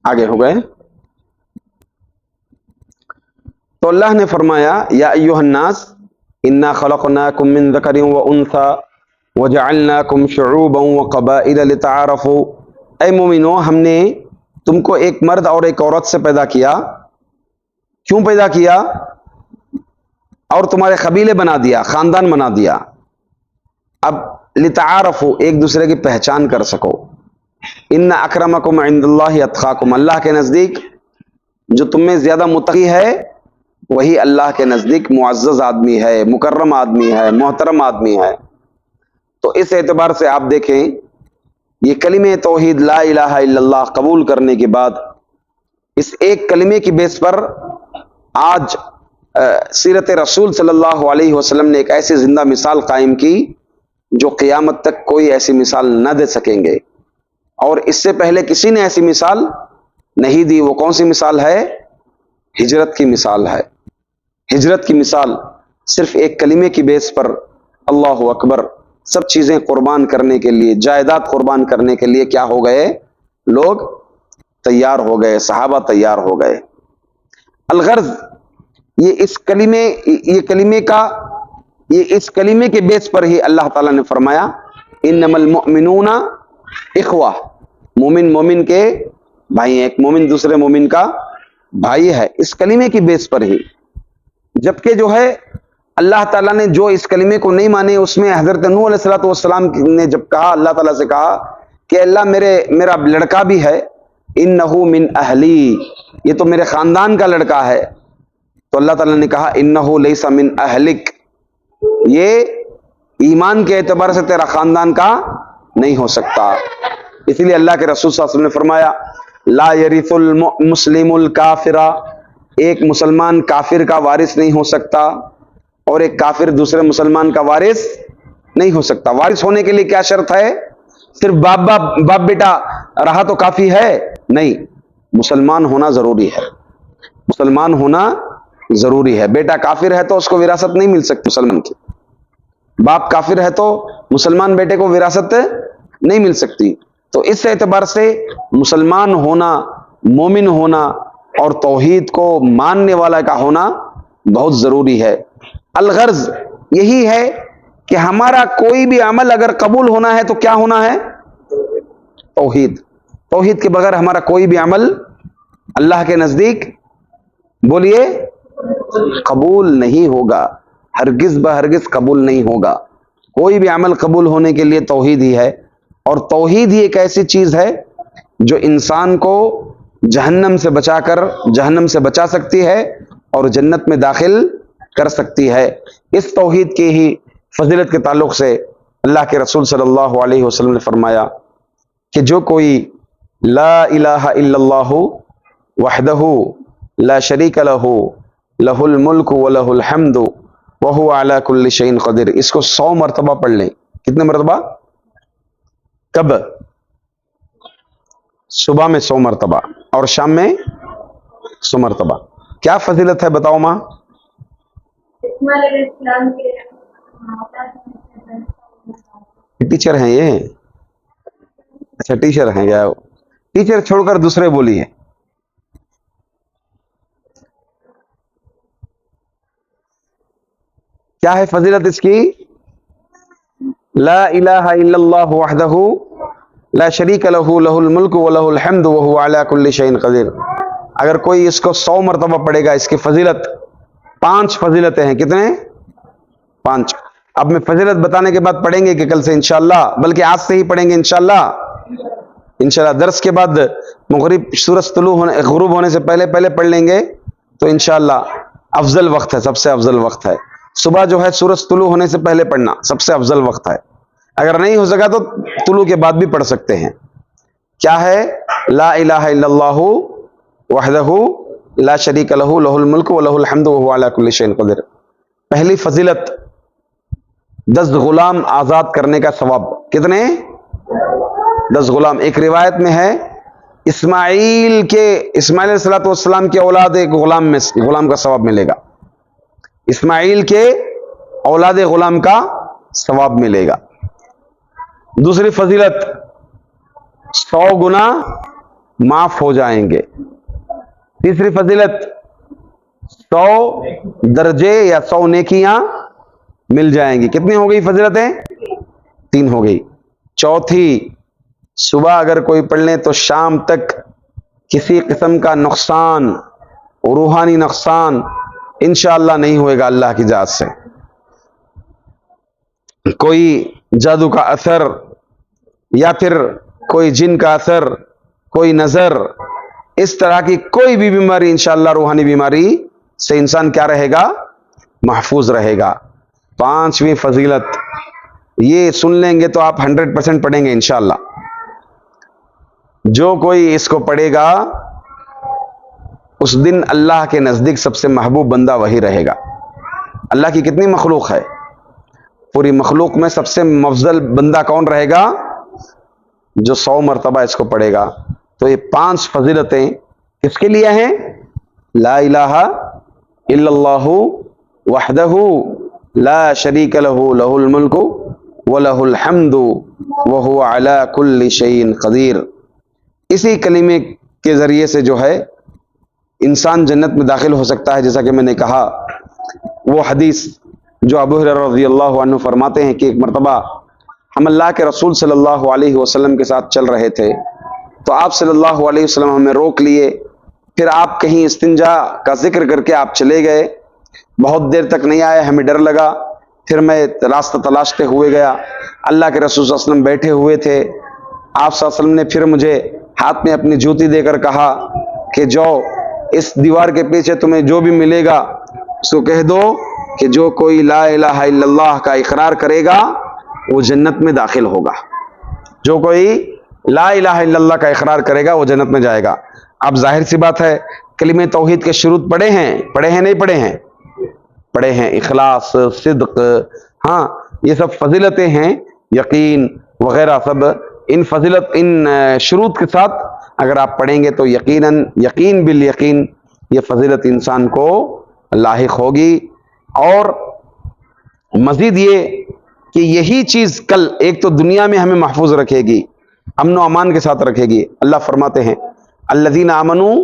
آگے ہو گئے. تو اللہ نے فرمایا یا ایھا الناس انا خلقناکم من ذکر و انثی وجعلناکم شعوبا وقبائل لتعارفوا. اے مومنو، ہم نے تم کو ایک مرد اور ایک عورت سے پیدا کیا. کیوں پیدا کیا؟ اور تمہارے قبیلے بنا دیا، خاندان بنا دیا. اب لتعارفوا، ایک دوسرے کی پہچان کر سکو. ان اکرمکم عند اللہ اتقاکم، اللہ کے نزدیک جو تم میں زیادہ متقی ہے وہی اللہ کے نزدیک معزز آدمی ہے، مکرم آدمی ہے، محترم آدمی ہے. تو اس اعتبار سے آپ دیکھیں یہ کلمہ توحید لا الہ الا اللہ قبول کرنے کے بعد اس ایک کلمے کی بیس پر آج سیرت رسول صلی اللہ علیہ وسلم نے ایک ایسی زندہ مثال قائم کی جو قیامت تک کوئی ایسی مثال نہ دے سکیں گے، اور اس سے پہلے کسی نے ایسی مثال نہیں دی. وہ کون سی مثال ہے؟ ہجرت کی مثال ہے. ہجرت کی مثال صرف ایک کلمے کی بیس پر اللہ اکبر سب چیزیں قربان کرنے کے لیے، جائیداد قربان کرنے کے لیے کیا ہو گئے؟ لوگ تیار ہو گئے، صحابہ تیار ہو گئے. الغرض یہ اس کلمے کے بیس پر ہی اللہ تعالیٰ نے فرمایا انما المؤمنون اخوہ، مومن کے بھائی ہیں، ایک مومن دوسرے مومن کا بھائی ہے، اس کلمے کی بیس پر ہی. جبکہ جو ہے اللہ تعالیٰ نے جو اس کلمے کو نہیں مانے اس میں حضرت نوح علیہ الصلوۃ والسلام نے جب کہا، اللہ تعالیٰ سے کہا کہ اللہ میرا لڑکا بھی ہے، انہو من اہلی، یہ تو میرے خاندان کا لڑکا ہے. تو اللہ تعالیٰ نے کہا انہو لیس من اہلک، یہ ایمان کے اعتبار سے تیرا خاندان کا نہیں ہو سکتا. اسی لیے اللہ کے رسول صلی اللہ علیہ وسلم نے فرمایا لا یرث المسلم الکافر، ایک مسلمان کافر کا وارث نہیں ہو سکتا اور ایک کافر دوسرے مسلمان کا وارث نہیں ہو سکتا. وارث ہونے کے لیے کیا شرط ہے؟ صرف باپ بیٹا رہا تو کافی ہے؟ نہیں، مسلمان ہونا ضروری ہے. مسلمان ہونا ضروری ہے. بیٹا کافر ہے تو اس کو وراثت نہیں مل سکتی مسلمان کی. باپ کافر ہے تو مسلمان بیٹے کو وراثت نہیں مل سکتی. تو اس اعتبار سے مسلمان ہونا، مومن ہونا اور توحید کو ماننے والا کا ہونا بہت ضروری ہے. الغرض یہی ہے کہ ہمارا کوئی بھی عمل اگر قبول ہونا ہے تو کیا ہونا ہے؟ توحید. توحید کے بغیر ہمارا کوئی بھی عمل اللہ کے نزدیک بولیے قبول نہیں ہوگا، ہرگز بہرگز قبول نہیں ہوگا. کوئی بھی عمل قبول ہونے کے لیے توحید ہی ہے، اور توحید ہی ایک ایسی چیز ہے جو انسان کو جہنم سے بچا سکتی ہے اور جنت میں داخل کر سکتی ہے. اس توحید کی ہی فضیلت کے تعلق سے اللہ کے رسول صلی اللہ علیہ وسلم نے فرمایا کہ جو کوئی لا الہ الا اللہ وحدہ لا شریک لہ لہ الملک ولہ الحمد وہو علی کل شیء قدیر، اس کو 100 مرتبہ پڑھ لیں. کتنے مرتبہ؟ کب؟ صبح میں 100 مرتبہ اور شام میں 100 مرتبہ. کیا فضیلت ہے بتاؤ ماں؟ ٹیچر ہیں یہ؟ اچھا ٹیچر ہیں کیا؟ ٹیچر چھوڑ کر دوسرے بولیے. کیا ہے فضیلت اس کی؟ لا الہ الا اللہ وحدہ لا شریک لہ لہ الملک ولہ الحمد وہو علی کل شیء قدیر. اگر کوئی اس کو 100 مرتبہ پڑھے گا، اس کی فضیلت 5 فضیلتیں ہیں. کتنے؟ 5. اب میں فضیلت بتانے کے بعد پڑھیں گے کہ کل سے انشاءاللہ، بلکہ آج سے ہی پڑھیں گے انشاءاللہ. درس کے بعد مغرب سورج غروب ہونے سے پہلے پڑھ لیں گے تو انشاءاللہ افضل وقت ہے، سب سے افضل وقت ہے. صبح جو ہے سورج طلوع ہونے سے پہلے پڑھنا سب سے افضل وقت ہے. اگر نہیں ہو سکا تو طلوع کے بعد بھی پڑھ سکتے ہیں. کیا ہے؟ لا الہ الا اللہ وحدہ لا شریک لہ لہ الملک و لہ الحمد وهو علی کل شیء قدیر۔ پہلی فضیلت 10 غلام آزاد کرنے کا ثواب۔ کتنے؟ 10 غلام۔ ایک روایت میں ہے اسماعیل علیہ الصلوۃ والسلام کے اولاد ایک غلام کا ثواب ملے گا، اسماعیل کے اولاد غلام کا ثواب ملے گا۔ دوسری فضیلت 100 گنا معاف ہو جائیں گے۔ تیسری فضیلت 100 درجے یا 100 نیکیاں مل جائیں گی۔ کتنی ہو گئی فضیلتیں؟ 3 ہو گئی۔ چوتھی، صبح اگر کوئی پڑھ لیں تو شام تک کسی قسم کا نقصان، روحانی نقصان انشاءاللہ نہیں ہوئے گا اللہ کی ذات سے۔ کوئی جادو کا اثر یا پھر کوئی جن کا اثر، کوئی نظر، اس طرح کی کوئی بھی بیماری انشاءاللہ روحانی بیماری سے انسان کیا رہے گا؟ محفوظ رہے گا۔ 5ویں فضیلت، یہ سن لیں گے تو آپ 100% پڑھیں گے انشاءاللہ۔ جو کوئی اس کو پڑھے گا اس دن اللہ کے نزدیک سب سے محبوب بندہ وہی رہے گا۔ اللہ کی کتنی مخلوق ہے؟ پوری مخلوق میں سب سے مفضل بندہ کون رہے گا؟ جو 100 مرتبہ اس کو پڑھے گا۔ تو یہ 5 فضیلتیں کس کے لیے ہیں؟ لا الہ الا اللہ وحدہ لا شریک لہ لہ الملک ولہ الحمد وہو علی کل شیء قدیر۔ اسی کلمے کے ذریعے سے جو ہے انسان جنت میں داخل ہو سکتا ہے۔ جیسا کہ میں نے کہا، وہ حدیث جو ابو ہریرہ رضی اللہ عنہ فرماتے ہیں کہ ایک مرتبہ ہم اللہ کے رسول صلی اللہ علیہ وسلم کے ساتھ چل رہے تھے تو آپ صلی اللہ علیہ وسلم ہمیں روک لیے، پھر آپ کہیں استنجا کا ذکر کر کے آپ چلے گئے، بہت دیر تک نہیں آئے، ہمیں ڈر لگا، پھر میں راستہ تلاشتے ہوئے گیا، اللہ کے رسول صلی اللہ علیہ وسلم بیٹھے ہوئے تھے، آپ صلی اللہ علیہ وسلم نے پھر مجھے ہاتھ میں اپنی جوتی دے کر کہا کہ جاؤ اس دیوار کے پیچھے تمہیں جو بھی ملے گا اس کو کہہ دو کہ جو کوئی لا الہ الا اللہ کا اقرار کرے گا وہ جنت میں داخل ہوگا۔ جو کوئی لا الہ الا اللہ کا اقرار کرے گا وہ جنت میں جائے گا۔ اب ظاہر سی بات ہے کلمہ توحید کے شروط پڑھے ہیں نہیں پڑھے ہیں؟ پڑھے ہیں۔ اخلاص، صدق، ہاں یہ سب فضیلتیں ہیں، یقین وغیرہ سب ان شروط کے ساتھ اگر آپ پڑھیں گے تو یقین بالیقین یہ فضیلت انسان کو لاحق ہوگی۔ اور مزید یہ کہ یہی چیز کل ایک تو دنیا میں ہمیں محفوظ رکھے گی، امن و امان کے ساتھ رکھے گی۔ اللہ فرماتے ہیں الذین آمنوا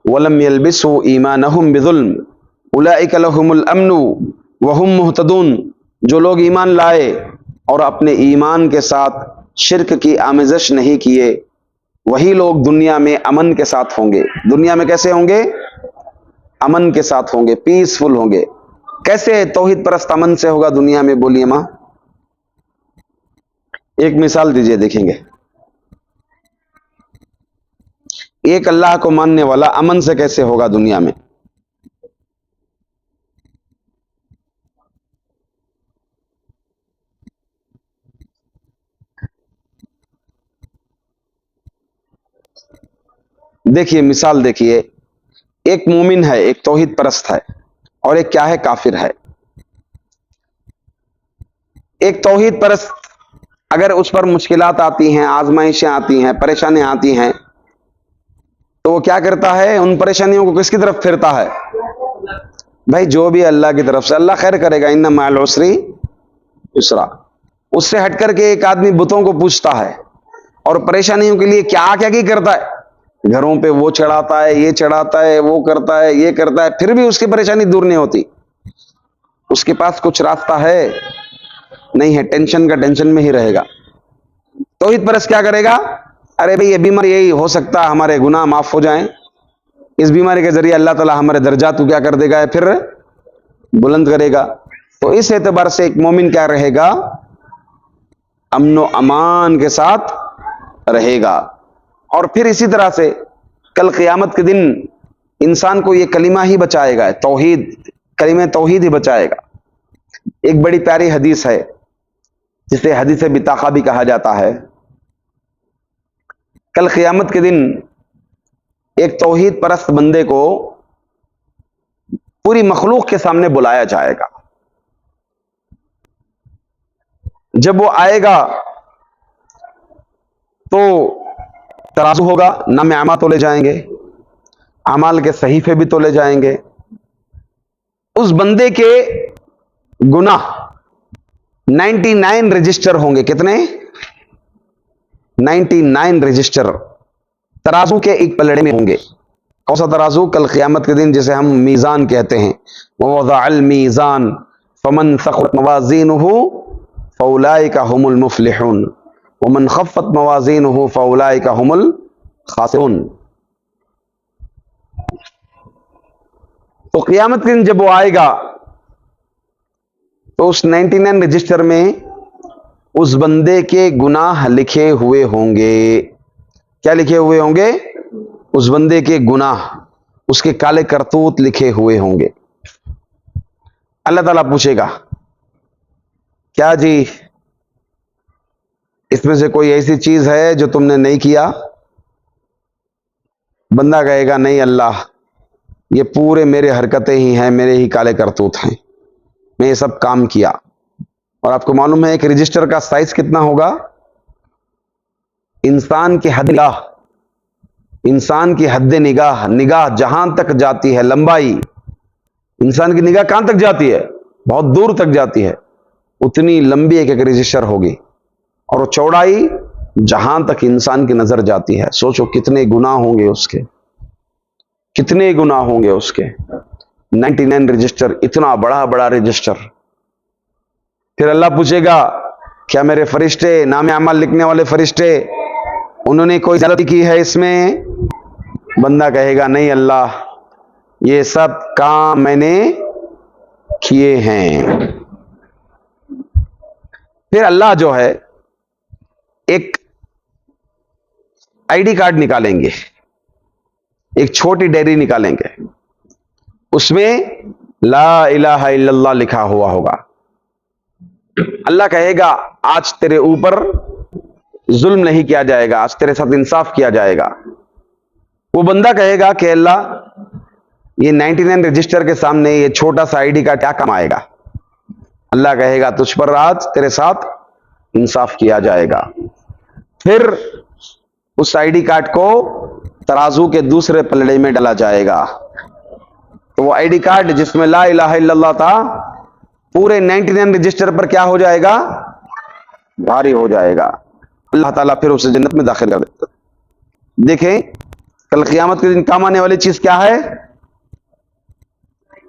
ولم یلبسوا ایمانہم بظلم اولئک لہم الامن وہم مہتدون۔ جو لوگ ایمان لائے اور اپنے ایمان کے ساتھ شرک کی آمیزش نہیں کیے وہی لوگ دنیا میں امن کے ساتھ ہوں گے۔ دنیا میں کیسے ہوں گے؟ امن کے ساتھ ہوں گے، پیسفل ہوں گے۔ کیسے توحید پرست امن سے ہوگا دنیا میں؟ بولیے ماں، ایک مثال دیجئے دیکھیں گے۔ ایک اللہ کو ماننے والا امن سے کیسے ہوگا دنیا میں؟ دیکھیے مثال دیکھیے، ایک مومن ہے، ایک توحید پرست ہے، اور ایک کیا ہے؟ کافر ہے۔ ایک توحید پرست اگر اس پر مشکلات آتی ہیں، آزمائشیں آتی ہیں، پریشانیاں آتی ہیں تو وہ کیا کرتا ہے؟ ان پریشانیوں کو کس کی طرف پھرتا ہے؟ بھائی جو بھی اللہ کی طرف سے، اللہ خیر کرے گا، ان مع العسر یسرا۔ اس سے ہٹ کر کے ایک آدمی بتوں کو پوجتا ہے اور پریشانیوں کے لیے کیا کرتا ہے؟ گھروں پہ وہ چڑھاتا ہے، یہ چڑھاتا ہے، وہ کرتا ہے، یہ کرتا ہے، پھر بھی اس کی پریشانی دور نہیں ہوتی۔ اس کے پاس کچھ راستہ ہے؟ نہیں ہے، ٹینشن کا ٹینشن میں ہی رہے گا۔ توحید پرست کیا کرے گا؟ ارے بھئی یہ بیماری یہی ہو سکتا ہے ہمارے گناہ معاف ہو جائیں، اس بیماری کے ذریعے اللہ تعالیٰ ہمارے درجات کو کیا کر دے گا؟ پھر بلند کرے گا۔ تو اس اعتبار سے ایک مومن کیا رہے گا؟ امن و امان کے ساتھ رہے گا۔ اور پھر اسی طرح سے کل قیامت کے دن انسان کو یہ کلمہ ہی بچائے گا، توحید، کلمہ توحید ہی بچائے گا۔ ایک بڑی پیاری حدیث ہے جسے حدیث بطاقہ بھی کہا جاتا ہے۔ کل قیامت کے دن ایک توحید پرست بندے کو پوری مخلوق کے سامنے بلایا جائے گا. جب وہ آئے گا تو ترازو ہوگا، نام اعمال تولے جائیں گے، اعمال کے صحیفے بھی تولے جائیں گے. اس بندے کے گناہ 99 رجسٹر ہوں گے. کتنے؟ 99 رجسٹر ترازو کے ایک پلڑے میں ہوں گے. کون سا ترازو؟ کل قیامت کے دن جسے ہم میزان کہتے ہیں. ووضع المیزان فمن ثقلت موازینہ فاولئک هم المفلحون ومن خفت موازینہ فاولئک هم الخاسرون. تو قیامت کے دن جب وہ آئے گا تو اس 99 رجسٹر میں اس بندے کے گناہ لکھے ہوئے ہوں گے. کیا لکھے ہوئے ہوں گے؟ اس بندے کے گناہ، اس کے کالے کرتوت لکھے ہوئے ہوں گے. اللہ تعالیٰ پوچھے گا کیا جی اس میں سے کوئی ایسی چیز ہے جو تم نے نہیں کیا؟ بندہ کہے گا نہیں اللہ، یہ پورے میرے حرکتیں ہی ہیں، میرے ہی کالے کرتوت ہیں، میں یہ سب کام کیا. اور آپ کو معلوم ہے ایک رجسٹر کا سائز کتنا ہوگا؟ انسان کی حد نگاہ، انسان کی حد نگاہ، نگاہ جہاں تک جاتی ہے، لمبائی انسان کی نگاہ کہاں تک جاتی ہے؟ بہت دور تک جاتی ہے. اتنی لمبی ایک رجسٹر ہوگی. اور وہ چوڑائی جہاں تک انسان کی نظر جاتی ہے. سوچو کتنے گناہ ہوں گے اس کے، کتنے گناہ ہوں گے اس کے. 99 رجسٹر، اتنا بڑا بڑا رجسٹر. پھر اللہ پوچھے گا کیا میرے فرشتے، نام اعمال لکھنے والے فرشتے، انہوں نے کوئی غلطی کی ہے اس میں؟ بندہ کہے گا نہیں اللہ، یہ سب کام میں نے کیے ہیں. پھر اللہ جو ہے ایک آئی ڈی کارڈ نکالیں گے، ایک چھوٹی ڈائری نکالیں گے، اس میں لا الہ الا اللہ لکھا ہوا ہوگا. اللہ کہے گا آج تیرے اوپر ظلم نہیں کیا جائے گا، آج تیرے ساتھ انصاف کیا جائے گا. وہ بندہ کہے گا کہ اللہ یہ 99 رجسٹر کے سامنے یہ چھوٹا سا آئی ڈی کارڈ کیا کام آئے گا؟ اللہ کہے گا تجھ پر آج تیرے ساتھ انصاف کیا جائے گا. پھر اس آئی ڈی کارڈ کو ترازو کے دوسرے پلڑے میں ڈالا جائے گا. تو وہ آئی ڈی کارڈ جس میں لا الہ الا اللہ تھا پورے 99 رجسٹر پر کیا ہو جائے گا؟ بھاری ہو جائے گا. اللہ تعالیٰ پھر اسے جنت میں داخل کر دیتا. دیکھیں کل قیامت کے دن کام آنے والی چیز کیا ہے؟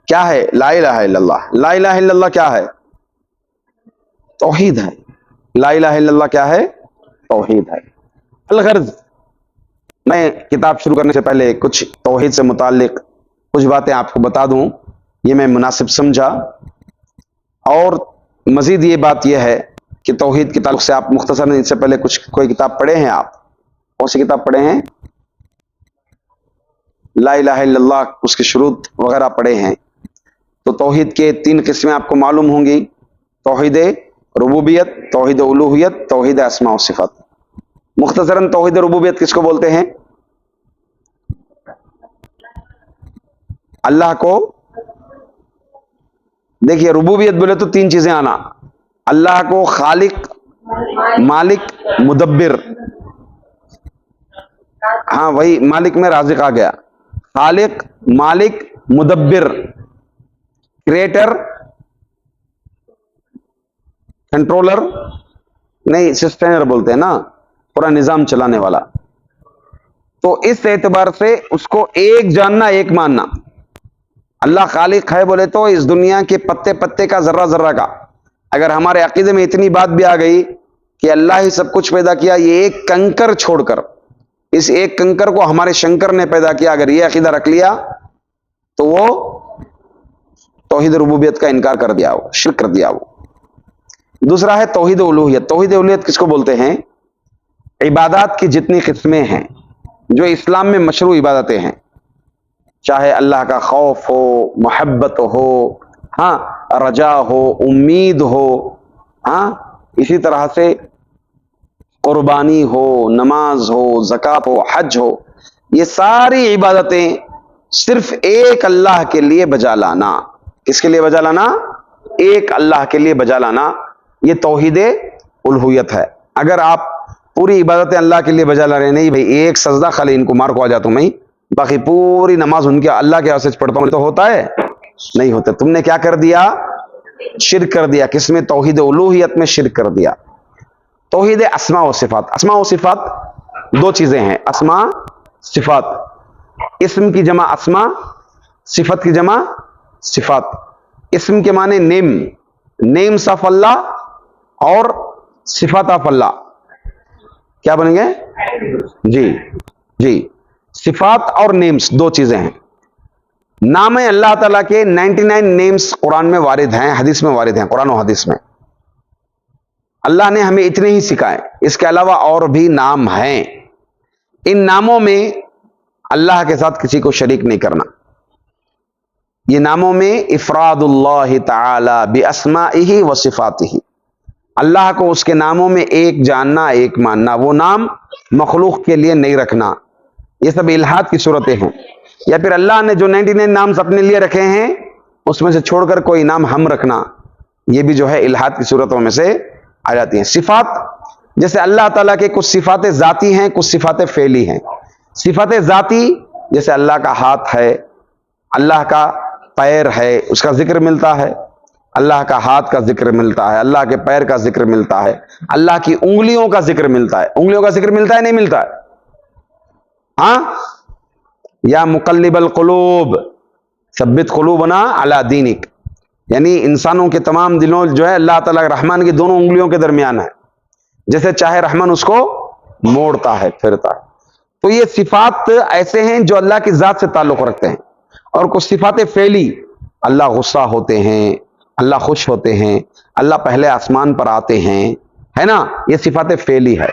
کیا ہے؟ لا الہ الا اللہ. لا الہ الا اللہ کیا ہے؟ توحید ہے. لا الہ الا اللہ کیا ہے؟ توحید ہے. الغرض میں کتاب شروع کرنے سے پہلے کچھ توحید سے متعلق کچھ باتیں آپ کو بتا دوں، یہ میں مناسب سمجھا. اور مزید یہ بات یہ ہے کہ توحید کے تعلق سے آپ مختصراً اس سے پہلے کوئی کتاب پڑھے ہیں؟ آپ کون سی کتاب پڑھے ہیں؟ لا الہ الا اللہ، اس کے شروط وغیرہ پڑھے ہیں. تو توحید کے 3 قسمیں آپ کو معلوم ہوں گی: توحید ربوبیت، توحید الوہیت، توحید اسماء و صفات. مختصراً توحید ربوبیت کس کو بولتے ہیں؟ اللہ کو دیکھیے ربوبیت بولے تو 3 چیزیں آنا: اللہ کو خالق، مالک، مدبر. ہاں وہی مالک میں رازق آ گیا. خالق، مالک، مدبر، کریٹر، کنٹرولر نہیں، سسٹینر بولتے ہیں نا، پورا نظام چلانے والا. تو اس اعتبار سے اس کو ایک جاننا، ایک ماننا. اللہ خالق ہے بولے تو اس دنیا کے پتے پتے کا، ذرہ ذرہ کا، اگر ہمارے عقیدے میں اتنی بات بھی آ گئی کہ اللہ ہی سب کچھ پیدا کیا، یہ ایک کنکر چھوڑ کر، اس ایک کنکر کو ہمارے شنکر نے پیدا کیا، اگر یہ عقیدہ رکھ لیا تو وہ توحید ربوبیت کا انکار کر دیا، وہ شرک کر دیا. وہ دوسرا ہے توحید الوہیت. توحید الوہیت کس کو بولتے ہیں؟ عبادات کی جتنی قسمیں ہیں جو اسلام میں مشروع عبادتیں ہیں، چاہے اللہ کا خوف ہو، محبت ہو، ہاں رجا ہو، امید ہو، ہاں اسی طرح سے قربانی ہو، نماز ہو، زکوٰۃ ہو، حج ہو، یہ ساری عبادتیں صرف ایک اللہ کے لیے بجا لانا. کس کے لیے بجا لانا؟ ایک اللہ کے لیے بجا لانا. یہ توحید الوہیت ہے. اگر آپ پوری عبادتیں اللہ کے لیے بجا لا رہے، نہیں بھائی ایک سجدہ خالی ان کو مار کو آ جاتا ہوں میں، باقی پوری نماز ان کے اللہ کے واسطے پڑھتا ہوں، تو ہوتا ہے؟ نہیں ہوتا. تم نے کیا کر دیا؟ شرک کر دیا. کس میں؟ توحید الوہیت میں شرک کر دیا. توحید اسماء و صفات. اسماء و صفات دو چیزیں ہیں، اسماء صفات. اسم کی جمع اسماء، صفت کی جمع صفات. اسم کے معنی نیم، نیمس آف اللہ، اور صفات آف اللہ. کیا بنیں گے؟ جی صفات اور نیمس دو چیزیں ہیں. نام اللہ تعالیٰ کے 99 نیمز قرآن میں وارد ہیں، حدیث میں وارد ہیں، قرآن و حدیث میں. اللہ نے ہمیں اتنے ہی سکھائے، اس کے علاوہ اور بھی نام ہیں. ان ناموں میں اللہ کے ساتھ کسی کو شریک نہیں کرنا. یہ ناموں میں افراد اللہ تعالی باسمائہ و صفاتہ، اللہ کو اس کے ناموں میں ایک جاننا، ایک ماننا. وہ نام مخلوق کے لیے نہیں رکھنا. یہ سب الہاد کی صورتیں ہیں. یا پھر اللہ نے جو 99 نام اپنے لیے رکھے ہیں اس میں سے چھوڑ کر کوئی نام ہم رکھنا، یہ بھی جو ہے الہاد کی صورتوں میں سے آ جاتی ہیں. صفات، جیسے اللہ تعالیٰ کے کچھ صفات ذاتی ہیں، کچھ صفات فعلی ہیں. صفات ذاتی جیسے اللہ کا ہاتھ ہے، اللہ کا پیر ہے، اس کا ذکر ملتا ہے. اللہ کا ہاتھ کا ذکر ملتا ہے، اللہ کے پیر کا ذکر ملتا ہے، اللہ کی انگلیوں کا ذکر ملتا ہے. انگلیوں کا ذکر ملتا ہے نہیں ملتا ہے؟ ہاں. یا مقلب القلوب ثبت قلوبنا علی دینک، یعنی انسانوں کے تمام دلوں جو ہے اللہ تعالیٰ رحمان کی دونوں انگلیوں کے درمیان ہے، جیسے چاہے رحمان اس کو موڑتا ہے، پھرتا ہے. تو یہ صفات ایسے ہیں جو اللہ کی ذات سے تعلق رکھتے ہیں. اور کچھ صفات فعلی، اللہ غصہ ہوتے ہیں، اللہ خوش ہوتے ہیں، اللہ پہلے آسمان پر آتے ہیں، ہے نا، یہ صفات فعلی ہے.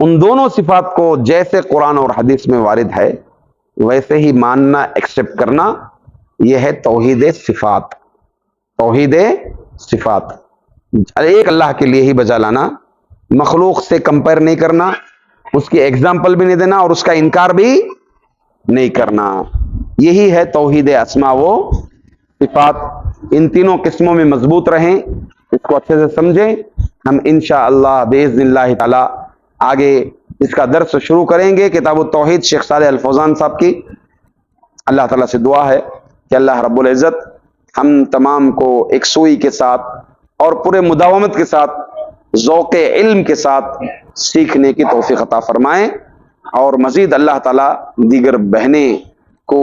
ان دونوں صفات کو جیسے قرآن اور حدیث میں وارد ہے ویسے ہی ماننا، ایکسپٹ کرنا، یہ ہے توحید صفات. توحید صفات ایک اللہ کے لیے ہی بجا لانا، مخلوق سے کمپیئر نہیں کرنا، اس کی ایگزامپل بھی نہیں دینا اور اس کا انکار بھی نہیں کرنا. یہی ہے توحید اسماء و صفات. ان تینوں قسموں میں مضبوط رہیں، اس کو اچھے سے سمجھیں. ہم انشاءاللہ باذن اللہ تعالی آگے اس کا درس شروع کریں گے. کتاب التوحید شیخ صالح الفوزان صاحب کی. اللہ تعالیٰ سے دعا ہے کہ اللہ رب العزت ہم تمام کو ایک سوئی کے ساتھ اور پورے مداومت کے ساتھ، ذوق علم کے ساتھ سیکھنے کی توفیق عطا فرمائیں. اور مزید اللہ تعالیٰ دیگر بہنیں کو،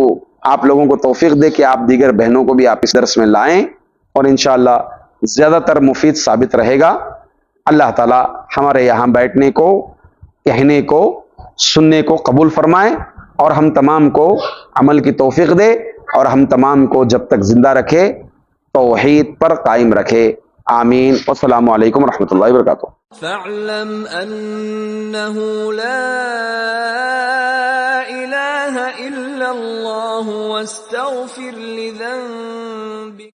آپ لوگوں کو توفیق دے کہ آپ دیگر بہنوں کو بھی آپ اس درس میں لائیں، اور انشاءاللہ زیادہ تر مفید ثابت رہے گا. اللہ تعالیٰ ہمارے یہاں بیٹھنے کو، کہنے کو، سننے کو قبول فرمائے، اور ہم تمام کو عمل کی توفیق دے، اور ہم تمام کو جب تک زندہ رکھے توحید پر قائم رکھے. آمین. والسلام علیکم ورحمۃ اللہ وبرکاتہ. فاعلم انه لا اله الا الله واستغفر لذنبك